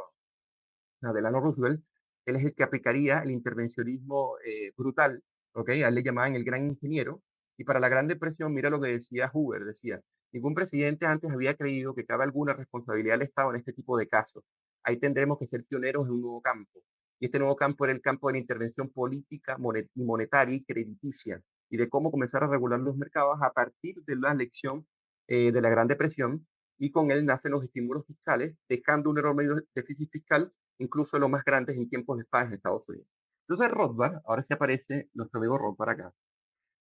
a Delano Roosevelt, él es el que aplicaría el intervencionismo brutal, ¿ok? A él le llamaban el gran ingeniero, y para la Gran Depresión, mira lo que decía Hoover, decía, ningún presidente antes había creído que cabe alguna responsabilidad al Estado en este tipo de casos. Ahí tendremos que ser pioneros en un nuevo campo. Y este nuevo campo era el campo de la intervención política, monetaria y crediticia, y de cómo comenzar a regular los mercados a partir de la lección de la Gran Depresión, y con él nacen los estímulos fiscales, dejando un enorme déficit fiscal, incluso los más grandes en tiempos de paz en Estados Unidos. Entonces Rothbard, ahora sí aparece nuestro amigo Rothbard acá,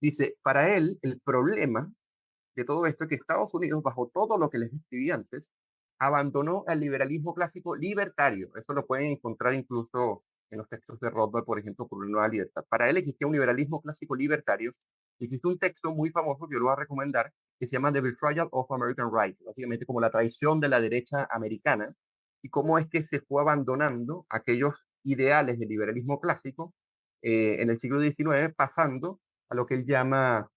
dice, para él el problema de todo esto es que Estados Unidos, bajo todo lo que les escribí antes, abandonó el liberalismo clásico libertario. Eso lo pueden encontrar incluso en los textos de Rothbard, por ejemplo, por una nueva libertad. Para él existía un liberalismo clásico libertario. Existe un texto muy famoso que yo lo voy a recomendar, que se llama The Betrayal of American Right, básicamente como la traición de la derecha americana, y cómo es que se fue abandonando aquellos ideales del liberalismo clásico en el siglo XIX, pasando a lo que él llama,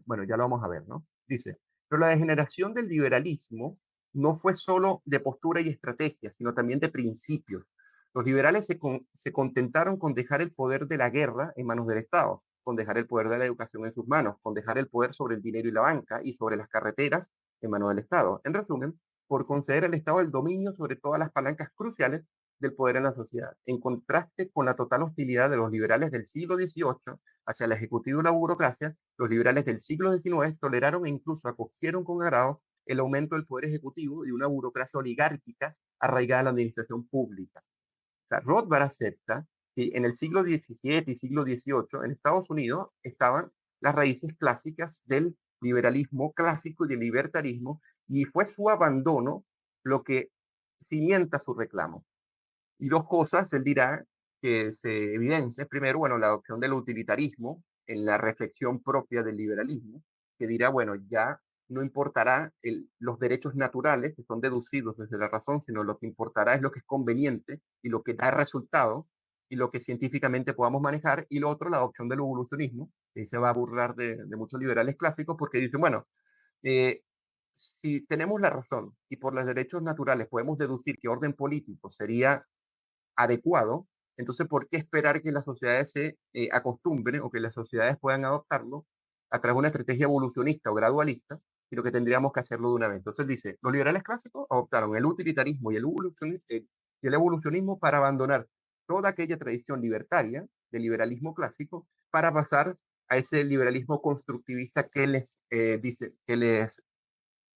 bueno, ya lo vamos a ver, ¿no? Dice, pero la degeneración del liberalismo no fue solo de postura y estrategia, sino también de principios. Los liberales se contentaron con dejar el poder de la guerra en manos del Estado, con dejar el poder de la educación en sus manos, con dejar el poder sobre el dinero y la banca y sobre las carreteras en manos del Estado. En resumen, por conceder al Estado el dominio sobre todas las palancas cruciales del poder en la sociedad, en contraste con la total hostilidad de los liberales del siglo XVIII hacia el Ejecutivo y la burocracia. Los liberales del siglo XIX toleraron e incluso acogieron con agrado el aumento del poder ejecutivo y una burocracia oligárquica arraigada en la administración pública. O sea, Rothbard acepta que en el siglo XVII y siglo XVIII en Estados Unidos estaban las raíces clásicas del liberalismo clásico y del libertarismo, y fue su abandono lo que cimienta su reclamo. Y dos cosas, él dirá, que se evidencian. Primero, bueno, la adopción del utilitarismo en la reflexión propia del liberalismo, que dirá, bueno, ya no importará los derechos naturales que son deducidos desde la razón, sino lo que importará es lo que es conveniente y lo que da resultado y lo que científicamente podamos manejar. Y lo otro, la adopción del evolucionismo, que se va a burlar de muchos liberales clásicos porque dicen, bueno, eh, si tenemos la razón y por los derechos naturales podemos deducir que orden político sería adecuado, entonces, ¿por qué esperar que las sociedades se acostumbren o que las sociedades puedan adoptarlo a través de una estrategia evolucionista o gradualista, sino que tendríamos que hacerlo de una vez? Entonces dice, los liberales clásicos adoptaron el utilitarismo y el evolucionismo para abandonar toda aquella tradición libertaria del liberalismo clásico para pasar a ese liberalismo constructivista que les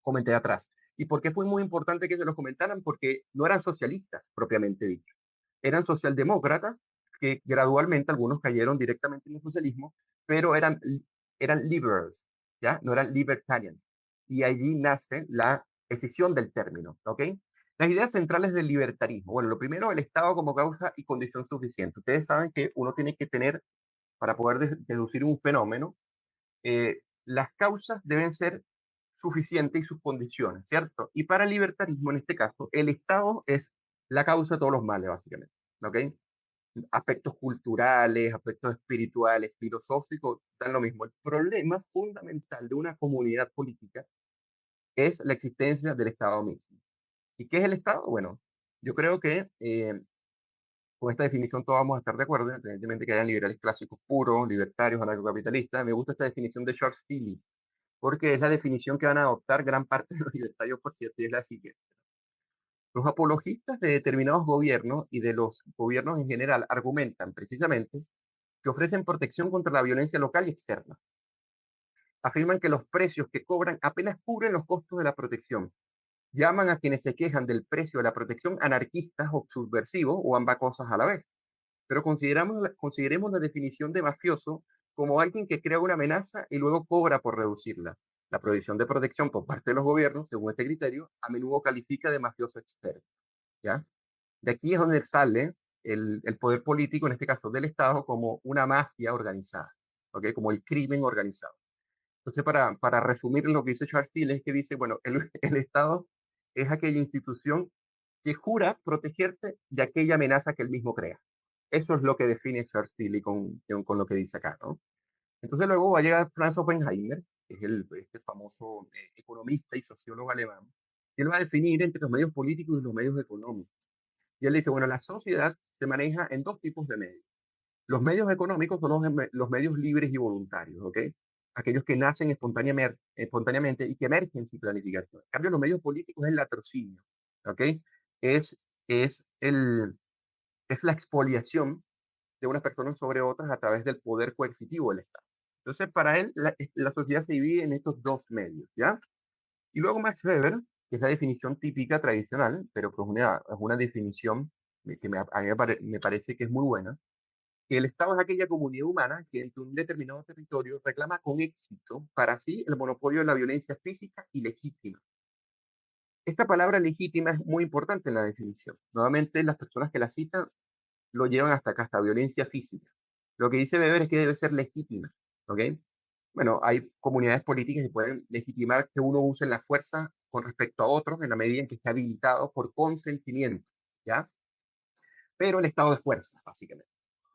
comenté atrás. ¿Y por qué fue muy importante que se los comentaran? Porque no eran socialistas propiamente dicho, eran socialdemócratas que gradualmente algunos cayeron directamente en el socialismo, pero eran liberals, ¿ya? No eran libertarian. Y allí nace la decisión del término, ¿ok? Las ideas centrales del libertarismo. Bueno, lo primero, el Estado como causa y condición suficiente. Ustedes saben que uno tiene que tener, para poder deducir un fenómeno, las causas deben ser suficientes y sus condiciones, ¿cierto? Y para el libertarismo, en este caso, el Estado es la causa de todos los males, básicamente, ¿ok? Aspectos culturales, aspectos espirituales, filosóficos, dan lo mismo. El problema fundamental de una comunidad política es la existencia del Estado mismo. ¿Y qué es el Estado? Bueno, yo creo que con esta definición todos vamos a estar de acuerdo, independientemente que hayan liberales clásicos puros, libertarios, anarcocapitalistas. Me gusta esta definición de Charles Tilly, porque es la definición que van a adoptar gran parte de los libertarios, por cierto, y es la siguiente. Los apologistas de determinados gobiernos y de los gobiernos en general argumentan precisamente que ofrecen protección contra la violencia local y externa. Afirman que los precios que cobran apenas cubren los costos de la protección. Llaman a quienes se quejan del precio de la protección anarquistas o subversivos o ambas cosas a la vez. Pero consideremos la definición de mafioso como alguien que crea una amenaza y luego cobra por reducirla. La provisión de protección por parte de los gobiernos, según este criterio, a menudo califica de mafioso experto. ¿Ya? De aquí es donde sale el poder político, en este caso del Estado, como una mafia organizada, ¿ok? Como el crimen organizado. Entonces, para resumir lo que dice Charles Steele, es que dice, bueno, el Estado es aquella institución que jura protegerte de aquella amenaza que él mismo crea. Eso es lo que define Charles Steele con lo que dice acá, ¿no? Entonces luego va a llegar Franz Oppenheimer, que es este famoso economista y sociólogo alemán, que él va a definir entre los medios políticos y los medios económicos. Y él dice, bueno, la sociedad se maneja en dos tipos de medios. Los medios económicos son los medios libres y voluntarios, ¿ok? Aquellos que nacen espontáneamente y que emergen sin planificación. En cambio, los medios políticos es el latrocinio, ¿ok? Es, es, el, es la expoliación de unas personas sobre otras a través del poder coercitivo del Estado. Entonces, para él, la sociedad se divide en estos dos medios, ¿ya? Y luego Max Weber, que es la definición típica tradicional, pero que es una definición que a mí me parece que es muy buena, que el Estado es aquella comunidad humana que en un determinado territorio reclama con éxito para sí el monopolio de la violencia física y legítima. Esta palabra legítima es muy importante en la definición. Nuevamente, las personas que la citan lo llevan hasta acá, hasta violencia física. Lo que dice Weber es que debe ser legítima, ¿ok? Bueno, hay comunidades políticas que pueden legitimar que uno use la fuerza con respecto a otros en la medida en que esté habilitado por consentimiento, ¿ya? Pero el estado de fuerza, básicamente.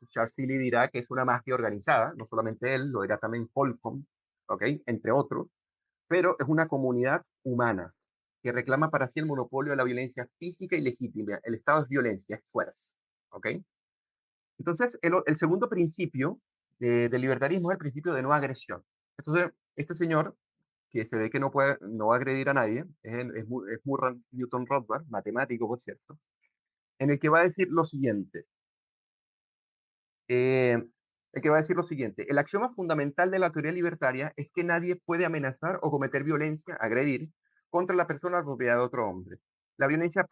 Charles Tilly dirá que es una mafia organizada, no solamente él, lo dirá también Holcomb, ¿ok? Entre otros, pero es una comunidad humana que reclama para sí el monopolio de la violencia física y legítima. El Estado es violencia, es fuerza. ¿ok? Entonces, el segundo principio del libertarismo es el principio de no agresión. Entonces, este señor, que se ve que no va a agredir a nadie, es Murray Newton Rothbard, matemático, por cierto, en el que va a decir lo siguiente, eh, el axioma fundamental de la teoría libertaria es que nadie puede amenazar o cometer violencia, agredir, contra la persona o propiedad de otro hombre. La violencia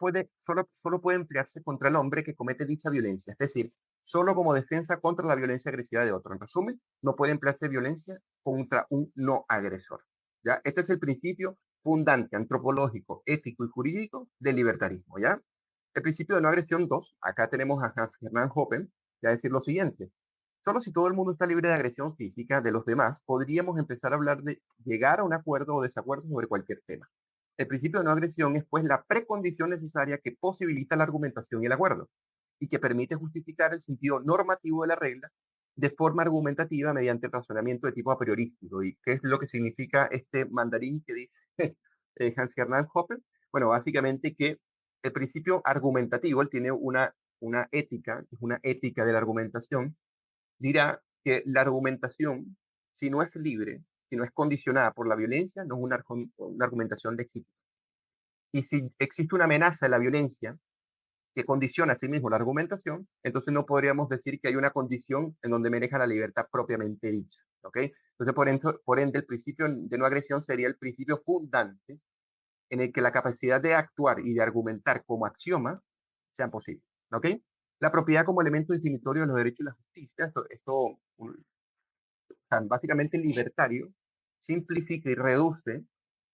solo puede emplearse contra el hombre que comete dicha violencia, es decir, solo como defensa contra la violencia agresiva de otro. En resumen, no puede emplearse violencia contra un no agresor. ¿Ya? Este es el principio fundante, antropológico, ético y jurídico del libertarismo. ¿Ya? El principio de no agresión 2, acá tenemos a Hans Hermann Hoppe, ya decir lo siguiente. Solo si todo el mundo está libre de agresión física de los demás, podríamos empezar a hablar de llegar a un acuerdo o desacuerdo sobre cualquier tema. El principio de no agresión es pues la precondición necesaria que posibilita la argumentación y el acuerdo, y que permite justificar el sentido normativo de la regla de forma argumentativa mediante el razonamiento de tipo a priorístico. ¿Y qué es lo que significa este mandarín que dice Hans Hermann Hoppe? Bueno, básicamente que el principio argumentativo, él tiene una ética, es una ética de la argumentación, dirá que la argumentación, si no es libre, si no es condicionada por la violencia, no es una argumentación de éxito. Y si existe una amenaza de la violencia que condiciona a sí mismo la argumentación, entonces no podríamos decir que hay una condición en donde maneja la libertad propiamente dicha. ¿Ok? Entonces, por ende, el principio de no agresión sería el principio fundante en el que la capacidad de actuar y de argumentar como axioma sean posibles. ¿Ok? La propiedad como elemento definitorio de los derechos y la justicia, básicamente libertario, simplifica y reduce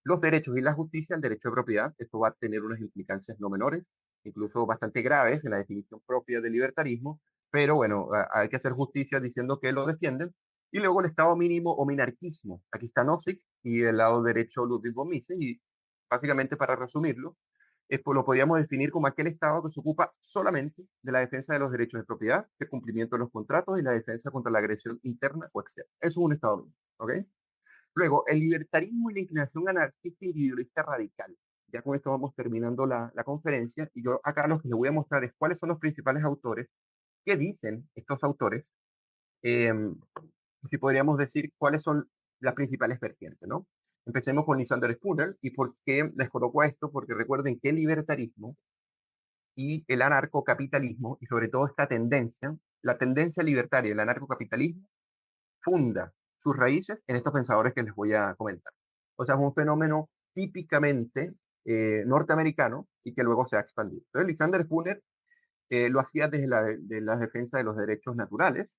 los derechos y la justicia al derecho de propiedad. Esto va a tener unas implicancias no menores, incluso bastante graves en la definición propia del libertarismo, pero bueno, hay que hacer justicia diciendo que lo defienden. Y luego el Estado mínimo o minarquismo. Aquí está Nozick y el lado derecho Ludwig von Mises, y básicamente para resumirlo, lo podríamos definir como aquel Estado que se ocupa solamente de la defensa de los derechos de propiedad, el cumplimiento de los contratos y la defensa contra la agresión interna o externa. Eso es un Estado mínimo. ¿Ok? Luego, el libertarismo y la inclinación anarquista individualista radical. Ya con esto vamos terminando la conferencia, y yo acá lo que les voy a mostrar es cuáles son los principales autores, qué dicen estos autores, eh, si podríamos decir cuáles son las principales vertientes, ¿no? Empecemos con Lysander Spooner. ¿Y por qué les coloco esto? Porque recuerden que el libertarismo y el anarcocapitalismo, y sobre todo esta tendencia, la tendencia libertaria y el anarcocapitalismo, funda sus raíces en estos pensadores que les voy a comentar. O sea, es un fenómeno típicamente norteamericano y que luego se ha expandido. Entonces, Alexander Spooner lo hacía desde la defensa de los derechos naturales,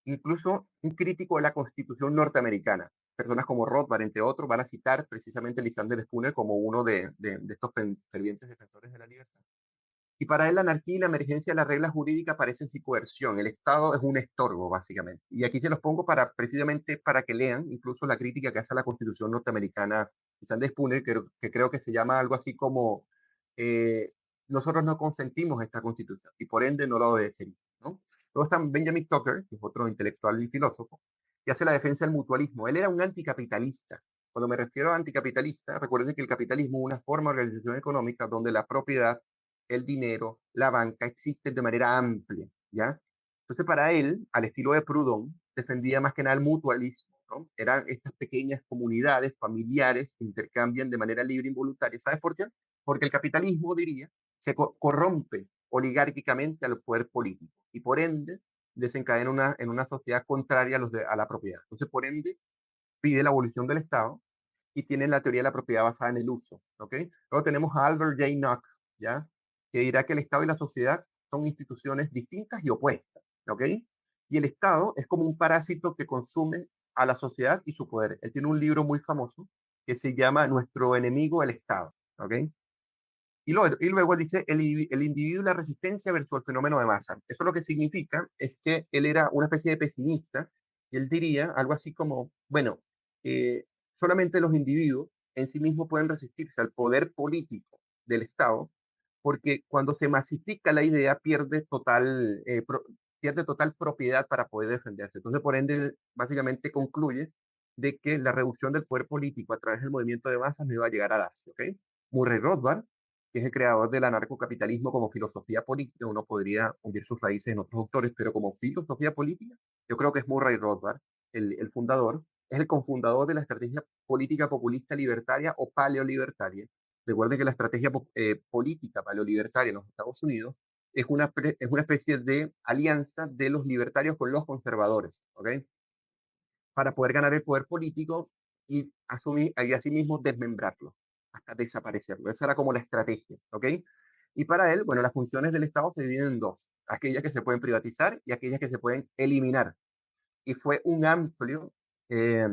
incluso un crítico de la Constitución norteamericana. Personas como Rothbard, entre otros, van a citar precisamente a Alexander Spooner como uno de estos fervientes defensores de la libertad. Y para él la anarquía y la emergencia de la regla jurídica parecen sin coerción. El Estado es un estorbo, básicamente. Y aquí se los pongo precisamente para que lean incluso la crítica que hace a la Constitución norteamericana de Sanders Spooner, que creo que se llama algo así como eh, nosotros no consentimos esta Constitución y por ende no la obedecemos, ¿no? Luego está Benjamin Tucker, que es otro intelectual y filósofo, que hace la defensa del mutualismo. Él era un anticapitalista. Cuando me refiero a anticapitalista, recuerden que el capitalismo es una forma de organización económica donde la propiedad, el dinero, la banca existen de manera amplia, ¿ya? Entonces, para él, al estilo de Proudhon, defendía más que nada el mutualismo, ¿no? Eran estas pequeñas comunidades familiares que intercambian de manera libre e involuntaria. ¿Sabes por qué? Porque el capitalismo, diría, se corrompe oligárquicamente al poder político y por ende desencadena en una sociedad contraria a la propiedad. Entonces, por ende, pide la abolición del Estado y tiene la teoría de la propiedad basada en el uso. ¿Ok? Luego tenemos a Albert J. Nock, ¿ya? Que dirá que el Estado y la sociedad son instituciones distintas y opuestas. ¿Ok? Y el Estado es como un parásito que consume a la sociedad y su poder. Él tiene un libro muy famoso que se llama Nuestro enemigo, el Estado. ¿Ok? Y luego él dice el individuo y la resistencia versus el fenómeno de masa. Eso lo que significa es que él era una especie de pesimista y él diría algo así como, bueno, eh, solamente los individuos en sí mismos pueden resistirse al poder político del Estado, porque cuando se masifica la idea pierde total propiedad para poder defenderse. Entonces, por ende, básicamente concluye de que la reducción del poder político a través del movimiento de masas no iba a llegar a darse. ¿Ok? Murray Rothbard que es el creador del anarcocapitalismo como filosofía política. Uno podría hundir sus raíces en otros autores, pero como filosofía política, yo creo que es Murray Rothbard, el fundador, es el cofundador de la estrategia política populista libertaria o paleolibertaria. Recuerden que la estrategia política paleolibertaria en los Estados Unidos es una especie de alianza de los libertarios con los conservadores, ¿ok? Para poder ganar el poder político y, asumir, y asimismo desmembrarlo, hasta desaparecerlo. Esa era como la estrategia, ¿ok? Y para él, bueno, las funciones del Estado se dividen en dos, aquellas que se pueden privatizar y aquellas que se pueden eliminar. Y fue un amplio, eh,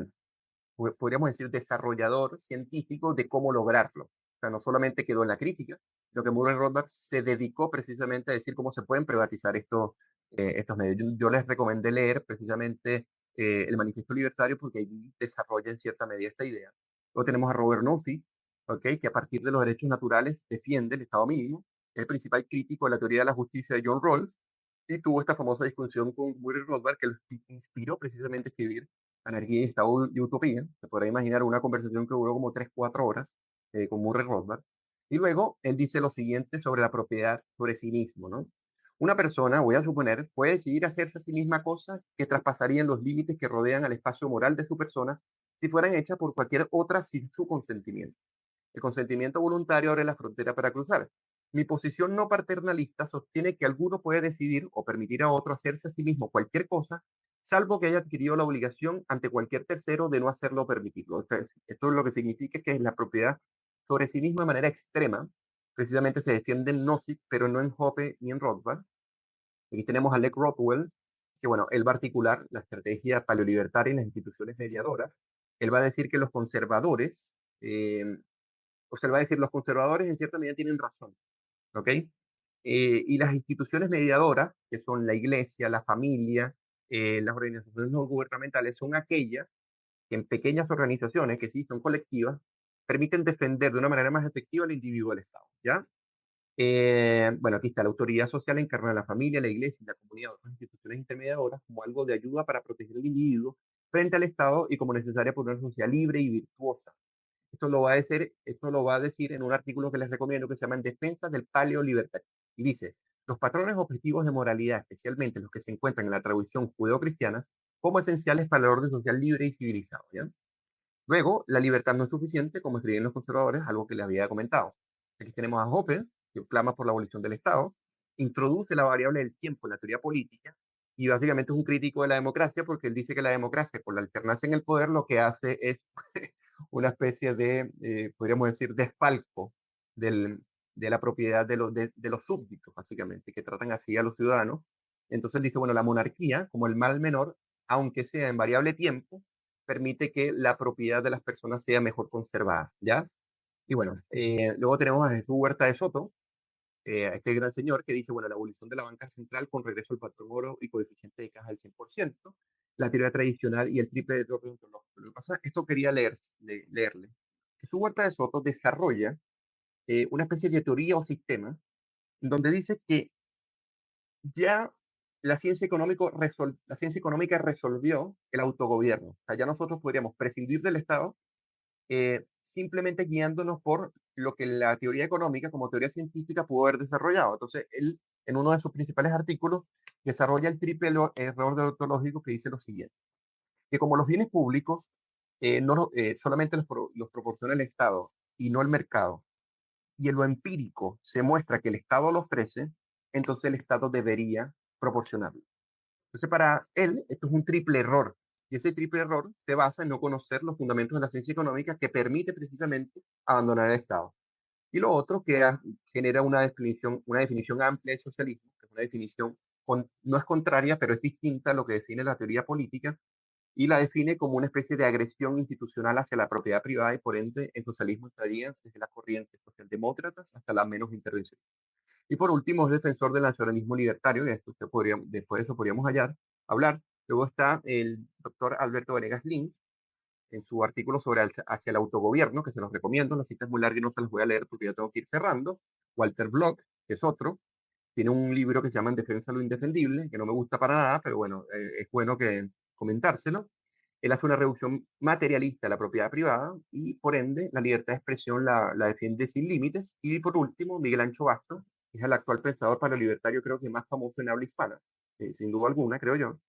podríamos decir, desarrollador científico de cómo lograrlo. O sea, no solamente quedó en la crítica, lo que Murray Rothbard se dedicó precisamente a decir cómo se pueden privatizar estos medios. Yo les recomendé leer precisamente el Manifiesto Libertario porque ahí desarrolla en cierta medida esta idea. Luego tenemos a Robert Nozick, ¿okay? Que a partir de los derechos naturales defiende el Estado mínimo, es el principal crítico de la teoría de la justicia de John Rawls, y tuvo esta famosa discusión con Murray Rothbard que lo inspiró precisamente a escribir Anarquía y Estado y Utopía. Se podrá imaginar una conversación que duró como 3 4 horas con Murray Rothbard. Y luego él dice lo siguiente sobre la propiedad sobre sí mismo, ¿no? Una persona, voy a suponer, puede decidir hacerse a sí misma cosas que traspasarían los límites que rodean al espacio moral de su persona si fueran hechas por cualquier otra sin su consentimiento. El consentimiento voluntario abre la frontera para cruzar. Mi posición no paternalista sostiene que alguno puede decidir o permitir a otro hacerse a sí mismo cualquier cosa, salvo que haya adquirido la obligación ante cualquier tercero de no hacerlo o permitirlo. Entonces, esto es lo que significa que la propiedad sobre sí misma de manera extrema, precisamente se defiende en Nozick, pero no en Hoppe ni en Rothbard. Aquí tenemos a Leck Rockwell, que bueno, él va a articular la estrategia paleolibertaria en las instituciones mediadoras. Él va a decir que los conservadores o sea, va a decir, los conservadores en cierta medida tienen razón, ¿ok? Y las instituciones mediadoras, que son la iglesia, la familia, las organizaciones no gubernamentales, son aquellas que en pequeñas organizaciones, que sí son colectivas, permiten defender de una manera más efectiva al individuo del Estado, ¿ya? Bueno, aquí está la autoridad social encarna la familia, la iglesia y la comunidad, otras instituciones intermediadoras, como algo de ayuda para proteger al individuo frente al Estado y como necesaria por una sociedad libre y virtuosa. Esto lo va a decir en un artículo que les recomiendo que se llama En defensa del paleolibertarismo. Y dice, los patrones objetivos de moralidad, especialmente los que se encuentran en la tradición judeocristiana, como esenciales para el orden social libre y civilizado. ¿Ya? Luego, la libertad no es suficiente, como escriben los conservadores, algo que les había comentado. Aquí tenemos a Hoppe, que clama por la abolición del Estado, introduce la variable del tiempo en la teoría política y básicamente es un crítico de la democracia porque él dice que la democracia, con la alternancia en el poder, lo que hace es una especie de, podríamos decir, desfalco del, de la propiedad de los súbditos, básicamente, que tratan así a los ciudadanos. Entonces dice, bueno, la monarquía, como el mal menor, aunque sea en variable tiempo, permite que la propiedad de las personas sea mejor conservada, ¿ya? Y bueno, luego tenemos a Jesús Huerta de Soto, a este gran señor que dice, bueno, la abolición de la banca central con regreso al patrón oro y coeficiente de caja del 100%, la teoría tradicional y el triple de orden ontológico. Lo que pasa, esto quería leerle. Jesús Huerta de Soto desarrolla una especie de teoría o sistema donde dice que ya la ciencia económica resolvió el autogobierno. O sea, ya nosotros podríamos prescindir del Estado simplemente guiándonos por lo que la teoría económica como teoría científica pudo haber desarrollado. Entonces, él, en uno de sus principales artículos, desarrolla el triple error deontológico que dice lo siguiente, que como los bienes públicos solamente los proporciona el Estado y no el mercado, y en lo empírico se muestra que el Estado lo ofrece, entonces el Estado debería proporcionarlo. Entonces, para él, esto es un triple error. Y ese triple error se basa en no conocer los fundamentos de la ciencia económica que permite precisamente abandonar el Estado. Y lo otro que genera una definición amplia de socialismo, que es una definición no es contraria, pero es distinta a lo que define la teoría política, y la define como una especie de agresión institucional hacia la propiedad privada y por ende el socialismo estaría desde las corrientes socialdemócratas hasta las menos intervencionistas. Y por último, es defensor del nacionalismo libertario, y esto después de eso podríamos hablar. Luego está el doctor Alberto Venegas Lin, en su artículo sobre hacia el autogobierno, que se los recomiendo, la cita es muy larga y no se las voy a leer porque ya tengo que ir cerrando. Walter Block, que es otro, tiene un libro que se llama En defensa de lo indefendible, que no me gusta para nada, pero bueno, es bueno que comentárselo. Él hace una reducción materialista de la propiedad privada y, por ende, la libertad de expresión la defiende sin límites. Y, por último, Miguel Ancho Bastos, que es el actual pensador paleolibertario, creo que más famoso en habla hispana, sin duda alguna, creo yo.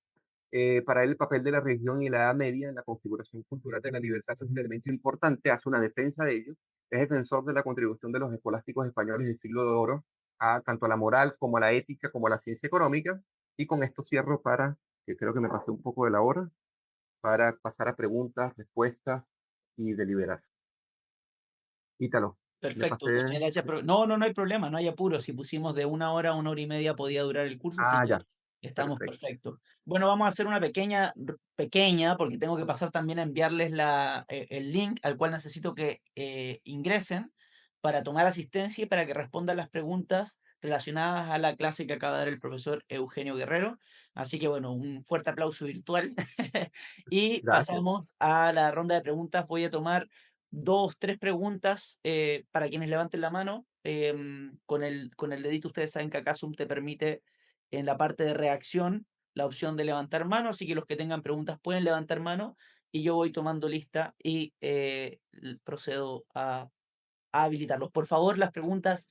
Para él, el papel de la religión y la Edad Media en la configuración cultural de la libertad es un elemento importante, hace una defensa de ello, es defensor de la contribución de los escolásticos españoles del siglo de oro a tanto a la moral como a la ética como a la ciencia económica. Y con esto cierro para, que creo que me pasé un poco de la hora, para pasar a preguntas, respuestas y deliberar. Ítalo, me Perfecto, pasé. muchas gracias. No, no, no hay problema, no hay apuro. Si pusimos de 1 hora a 1 hora y media podía durar el curso, así Ah, que ya, estamos perfecto. perfectos. Bueno, vamos a hacer una pequeña, porque tengo que pasar también a enviarles el link al cual necesito que ingresen para tomar asistencia y para que respondan las preguntas relacionadas a la clase que acaba de dar el profesor Eugenio Guerrero. Así que bueno, un fuerte aplauso virtual. Y Gracias. pasamos a la ronda de preguntas. Voy a tomar dos, tres preguntas para quienes levanten la mano. Con el dedito, ustedes saben que acá Zoom te permite en la parte de reacción la opción de levantar mano, así que los que tengan preguntas pueden levantar mano y yo voy tomando lista y procedo a habilitarlos. Por favor, las preguntas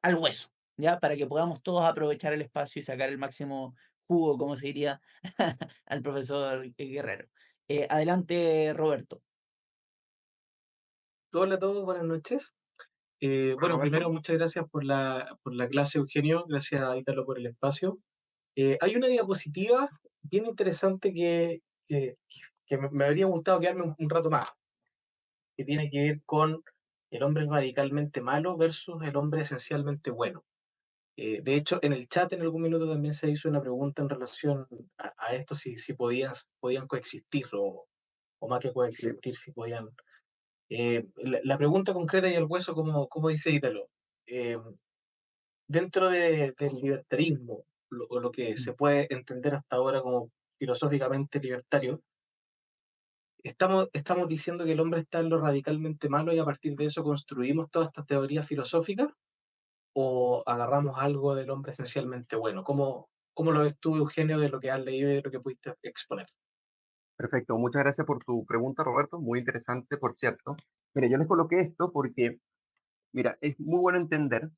al hueso, ¿ya? Para que podamos todos aprovechar el espacio y sacar el máximo jugo, como se diría al profesor Guerrero. Adelante, Roberto. Hola a todos, buenas noches. Hola, Bueno, Roberto. primero muchas gracias por la clase, Eugenio, gracias a Ítalo por el espacio. Hay una diapositiva bien interesante que me habría gustado quedarme un rato más, que tiene que ver con el hombre radicalmente malo versus el hombre esencialmente bueno. De hecho, en el chat en algún minuto también se hizo una pregunta en relación a esto, si podían coexistir o más que Sí, coexistir, si podían. La pregunta concreta y el hueso, como dice Ítalo, eh, dentro del libertarismo, o lo que se puede entender hasta ahora como filosóficamente libertario, estamos diciendo que el hombre está en lo radicalmente malo y a partir de eso construimos todas estas teorías filosóficas, o agarramos algo del hombre esencialmente bueno. ¿Cómo lo ves tú, Eugenio, de lo que has leído y de lo que pudiste exponer? perfecto. Muchas gracias por tu pregunta, Roberto. Muy interesante, por cierto. Mire, yo les coloqué esto porque, mira, es muy bueno entender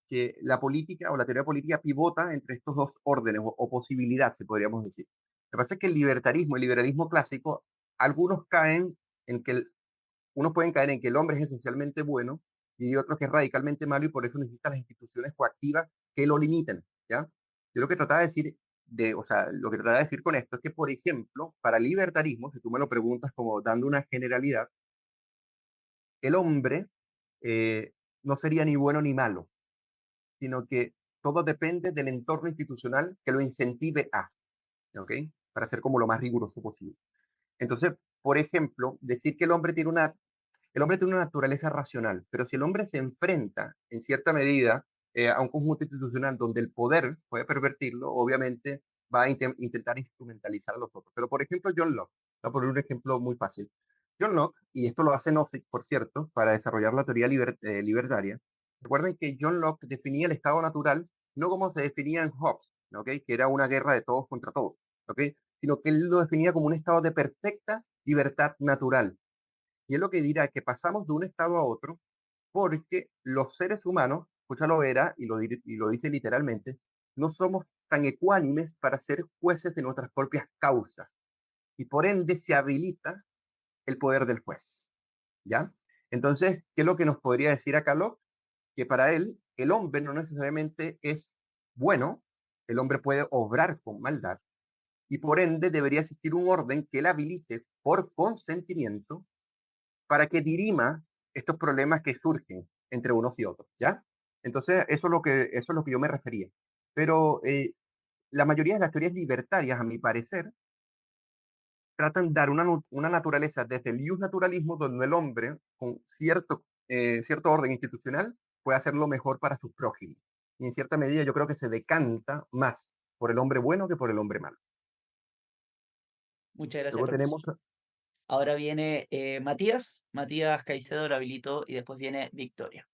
que la política o la teoría política pivota entre estos dos órdenes o posibilidades, si podríamos decir. Lo que pasa es que el liberalismo clásico, algunos caen en que unos pueden caer en que el hombre es esencialmente bueno y hay otros que es radicalmente malo y por eso necesita las instituciones coactivas que lo limiten, ¿ya? Yo lo que trataba de decir, o sea, lo que trataba de decir con esto es que, por ejemplo, para el libertarismo, si tú me lo preguntas como dando una generalidad, el hombre eh, no sería ni bueno ni malo, sino que todo depende del entorno institucional que lo incentive a, ¿ok? Para ser como lo más riguroso posible. Entonces, por ejemplo, decir que el hombre tiene una naturaleza racional, pero si el hombre se enfrenta en cierta medida a un conjunto institucional donde el poder puede pervertirlo, obviamente va a intentar instrumentalizar a los otros. Pero, por ejemplo, John Locke, voy a poner un ejemplo muy fácil. John Locke, y esto lo hace Nozick, por cierto, para desarrollar la teoría libertaria, recuerden que John Locke definía el estado natural no como se definía en Hobbes, ¿ok? Que era una guerra de todos contra todos, ¿ok? Sino que él lo definía como un estado de perfecta libertad natural. Y es lo que dirá que pasamos de un estado a otro porque los seres humanos, escúchalo verá y lo dice literalmente, no somos tan ecuánimes para ser jueces de nuestras propias causas y por ende se habilita el poder del juez, ¿ya? Entonces, ¿qué es lo que nos podría decir acá Locke? Que para él el hombre no necesariamente es bueno, el hombre puede obrar con maldad y por ende debería existir un orden que él habilite por consentimiento para que dirima estos problemas que surgen entre unos y otros, ¿ya? Entonces, eso es lo que yo me refería. Pero la mayoría de las teorías libertarias, a mi parecer, tratan de dar una naturaleza desde el naturalismo, donde el hombre, con cierto orden institucional, puede hacer lo mejor para sus prójimos. Y en cierta medida yo creo que se decanta más por el hombre bueno que por el hombre malo. Muchas gracias, Luego tenemos, profesor. Ahora viene Matías Caicedo lo habilitó y después viene Victoria.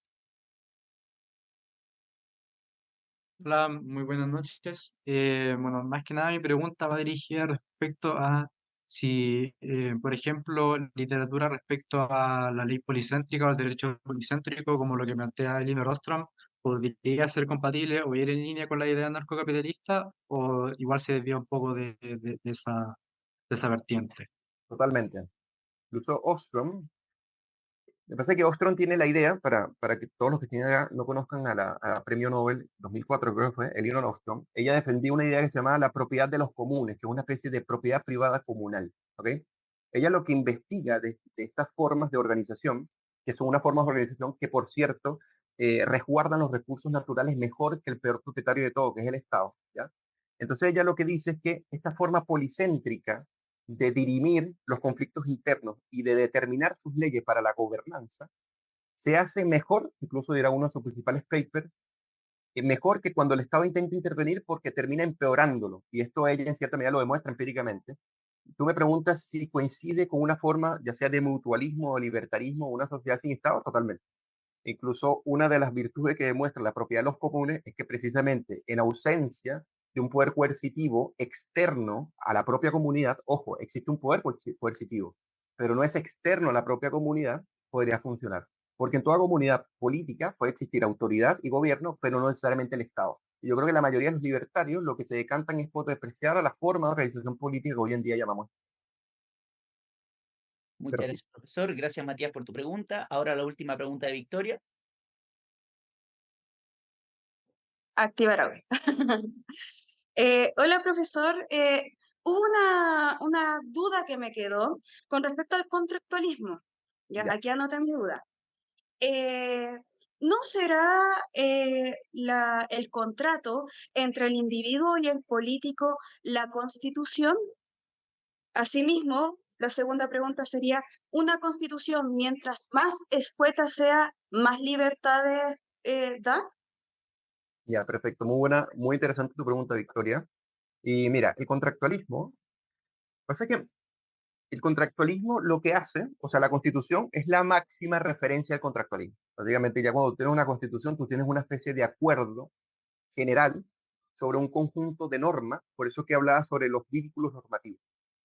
Hola, muy buenas noches. Bueno, más que nada mi pregunta va dirigida respecto a si, por ejemplo, literatura respecto a la ley policéntrica o el derecho policéntrico, como lo que plantea Elinor Ostrom, podría ser compatible o ir en línea con la idea narcocapitalista, o igual se desvía un poco de esa vertiente. Totalmente. Incluso Ostrom, me parece que Ostrom tiene la idea, para que todos los que estén acá no conozcan a la premio Nobel 2004, creo que fue, Elinor Ostrom, ella defendía una idea que se llama la propiedad de los comunes, que es una especie de propiedad privada comunal, ¿ok? Ella lo que investiga de estas formas de organización, que son unas formas de organización que, por cierto, resguardan los recursos naturales mejor que el peor propietario de todo, que es el Estado, ¿ya? Entonces ella lo que dice es que esta forma policéntrica de dirimir los conflictos internos y de determinar sus leyes para la gobernanza, se hace mejor, incluso dirá uno de sus principales papers, mejor que cuando el Estado intenta intervenir porque termina empeorándolo. Y esto ella en cierta medida lo demuestra empíricamente. Tú me preguntas si coincide con una forma, ya sea de mutualismo o libertarismo, o una sociedad sin Estado, totalmente. Incluso una de las virtudes que demuestra la propiedad de los comunes es que precisamente en ausencia de un poder coercitivo externo a la propia comunidad, ojo, existe un poder coercitivo, pero no es externo a la propia comunidad, podría funcionar. Porque en toda comunidad política puede existir autoridad y gobierno, pero no necesariamente el Estado. Y yo creo que la mayoría de los libertarios lo que se decantan es por despreciar a la forma de organización política que hoy en día llamamos. Muchas Pero sí, gracias, profesor. Gracias, Matías, por tu pregunta. Ahora la última pregunta de Victoria. Activar ahora. Hola, profesor. Hubo una duda que me quedó con respecto al contractualismo. Ya, ya. aquí anoté mi duda. Eh, ¿No será el contrato entre el individuo y el político la constitución? Asimismo, la segunda pregunta sería, ¿una constitución mientras más escueta sea, más libertades da? Ya, perfecto. Muy buena, muy interesante tu pregunta, Victoria. Y mira, el contractualismo, pasa que el contractualismo lo que hace, o sea, la constitución es la máxima referencia al contractualismo. Básicamente, ya cuando tienes una constitución, tú tienes una especie de acuerdo general sobre un conjunto de normas, por eso que hablaba sobre los vínculos normativos.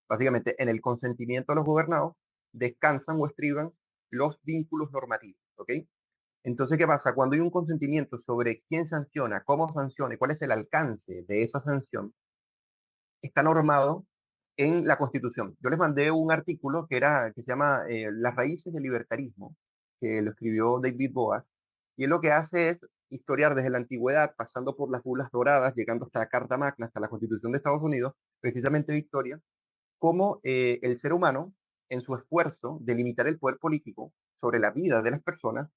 Básicamente, en el consentimiento de los gobernados descansan o estriban los vínculos normativos, ¿ok? Entonces, ¿qué pasa? Cuando hay un consentimiento sobre quién sanciona, cómo sanciona y cuál es el alcance de esa sanción, está normado en la Constitución. Yo les mandé un artículo que se llama Las raíces del libertarismo, que lo escribió David Boas, y él lo que hace es historiar desde la antigüedad, pasando por las bulas doradas, llegando hasta la Carta Magna, hasta la Constitución de Estados Unidos, precisamente Victoria, cómo el ser humano, en su esfuerzo de limitar el poder político sobre la vida de las personas,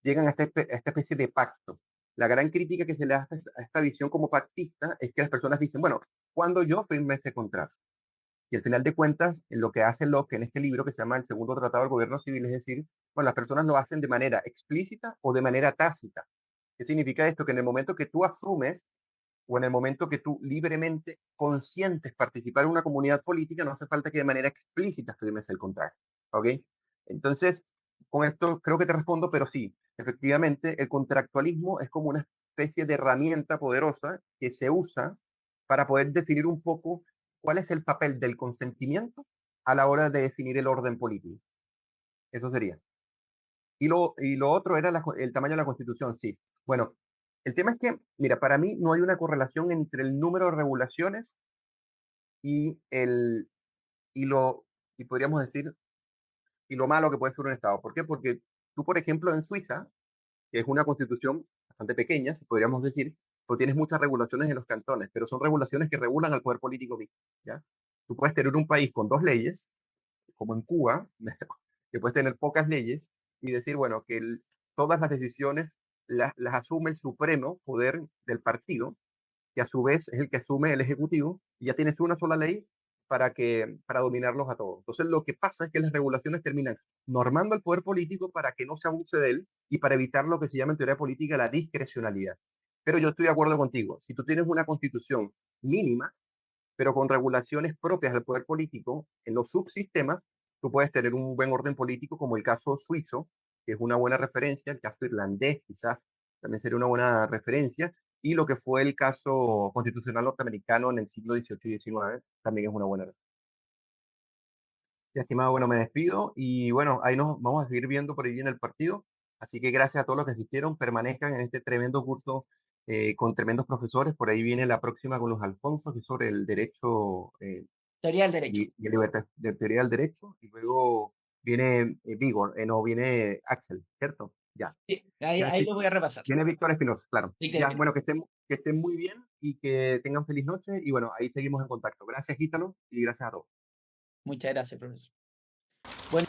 llegan a esta especie de pacto. La gran crítica que se le hace a esta visión como pactista es que las personas dicen, bueno, cuando yo firmé este contrato. Y al final de cuentas, lo que hace Locke en este libro que se llama El Segundo Tratado del Gobierno Civil es decir, bueno, las personas lo hacen de manera explícita o de manera tácita. ¿Qué significa esto? Que en el momento que tú asumes o en el momento que tú libremente consientes participar en una comunidad política, no hace falta que de manera explícita firmes el contrato. ¿Ok? Entonces, con esto creo que te respondo, pero sí, efectivamente, el contractualismo es como una especie de herramienta poderosa que se usa para poder definir un poco cuál es el papel del consentimiento a la hora de definir el orden político. Eso sería. Y lo otro era el tamaño de la constitución, sí. Bueno, el tema es que, mira, para mí no hay una correlación entre el número de regulaciones y el, y lo, y podríamos decir, y lo malo que puede ser un Estado. ¿Por qué? Porque tú, por ejemplo, en Suiza, que es una constitución bastante pequeña, si podríamos decir, pues tienes muchas regulaciones en los cantones, pero son regulaciones que regulan al poder político mismo, ¿ya? Tú puedes tener un país con dos leyes, como en Cuba, que puedes tener pocas leyes y decir, bueno, que todas las decisiones las asume el supremo poder del partido, que a su vez es el que asume el ejecutivo, y ya tienes una sola ley para dominarlos a todos. Entonces lo que pasa es que las regulaciones terminan normando el poder político para que no se abuse de él y para evitar lo que se llama en teoría política la discrecionalidad. Pero yo estoy de acuerdo contigo, si tú tienes una constitución mínima, pero con regulaciones propias del poder político, en los subsistemas, tú puedes tener un buen orden político, como el caso suizo, que es una buena referencia, el caso irlandés quizás también sería una buena referencia, y lo que fue el caso constitucional norteamericano en el siglo XVIII y XIX también es una buena referencia. Ya, estimado, bueno, me despido y bueno, ahí nos vamos a seguir viendo por ahí en el partido. Así que gracias a todos los que asistieron, permanezcan en este tremendo curso con tremendos profesores. Por ahí viene la próxima con los Alfonsos, que es sobre el derecho Teoría del derecho. y libertad de teoría del derecho. Y luego viene Vigor, no, viene Axel, ¿cierto? Ya. Sí, ahí, Ya, ahí lo voy a repasar. viene Víctor Espinosa, claro. Víctor Ya, Espinosa. bueno, que estén muy bien y que tengan feliz noche. Y bueno, ahí seguimos en contacto. Gracias, Ítalo, y gracias a todos. Muchas gracias, profesor. Bueno.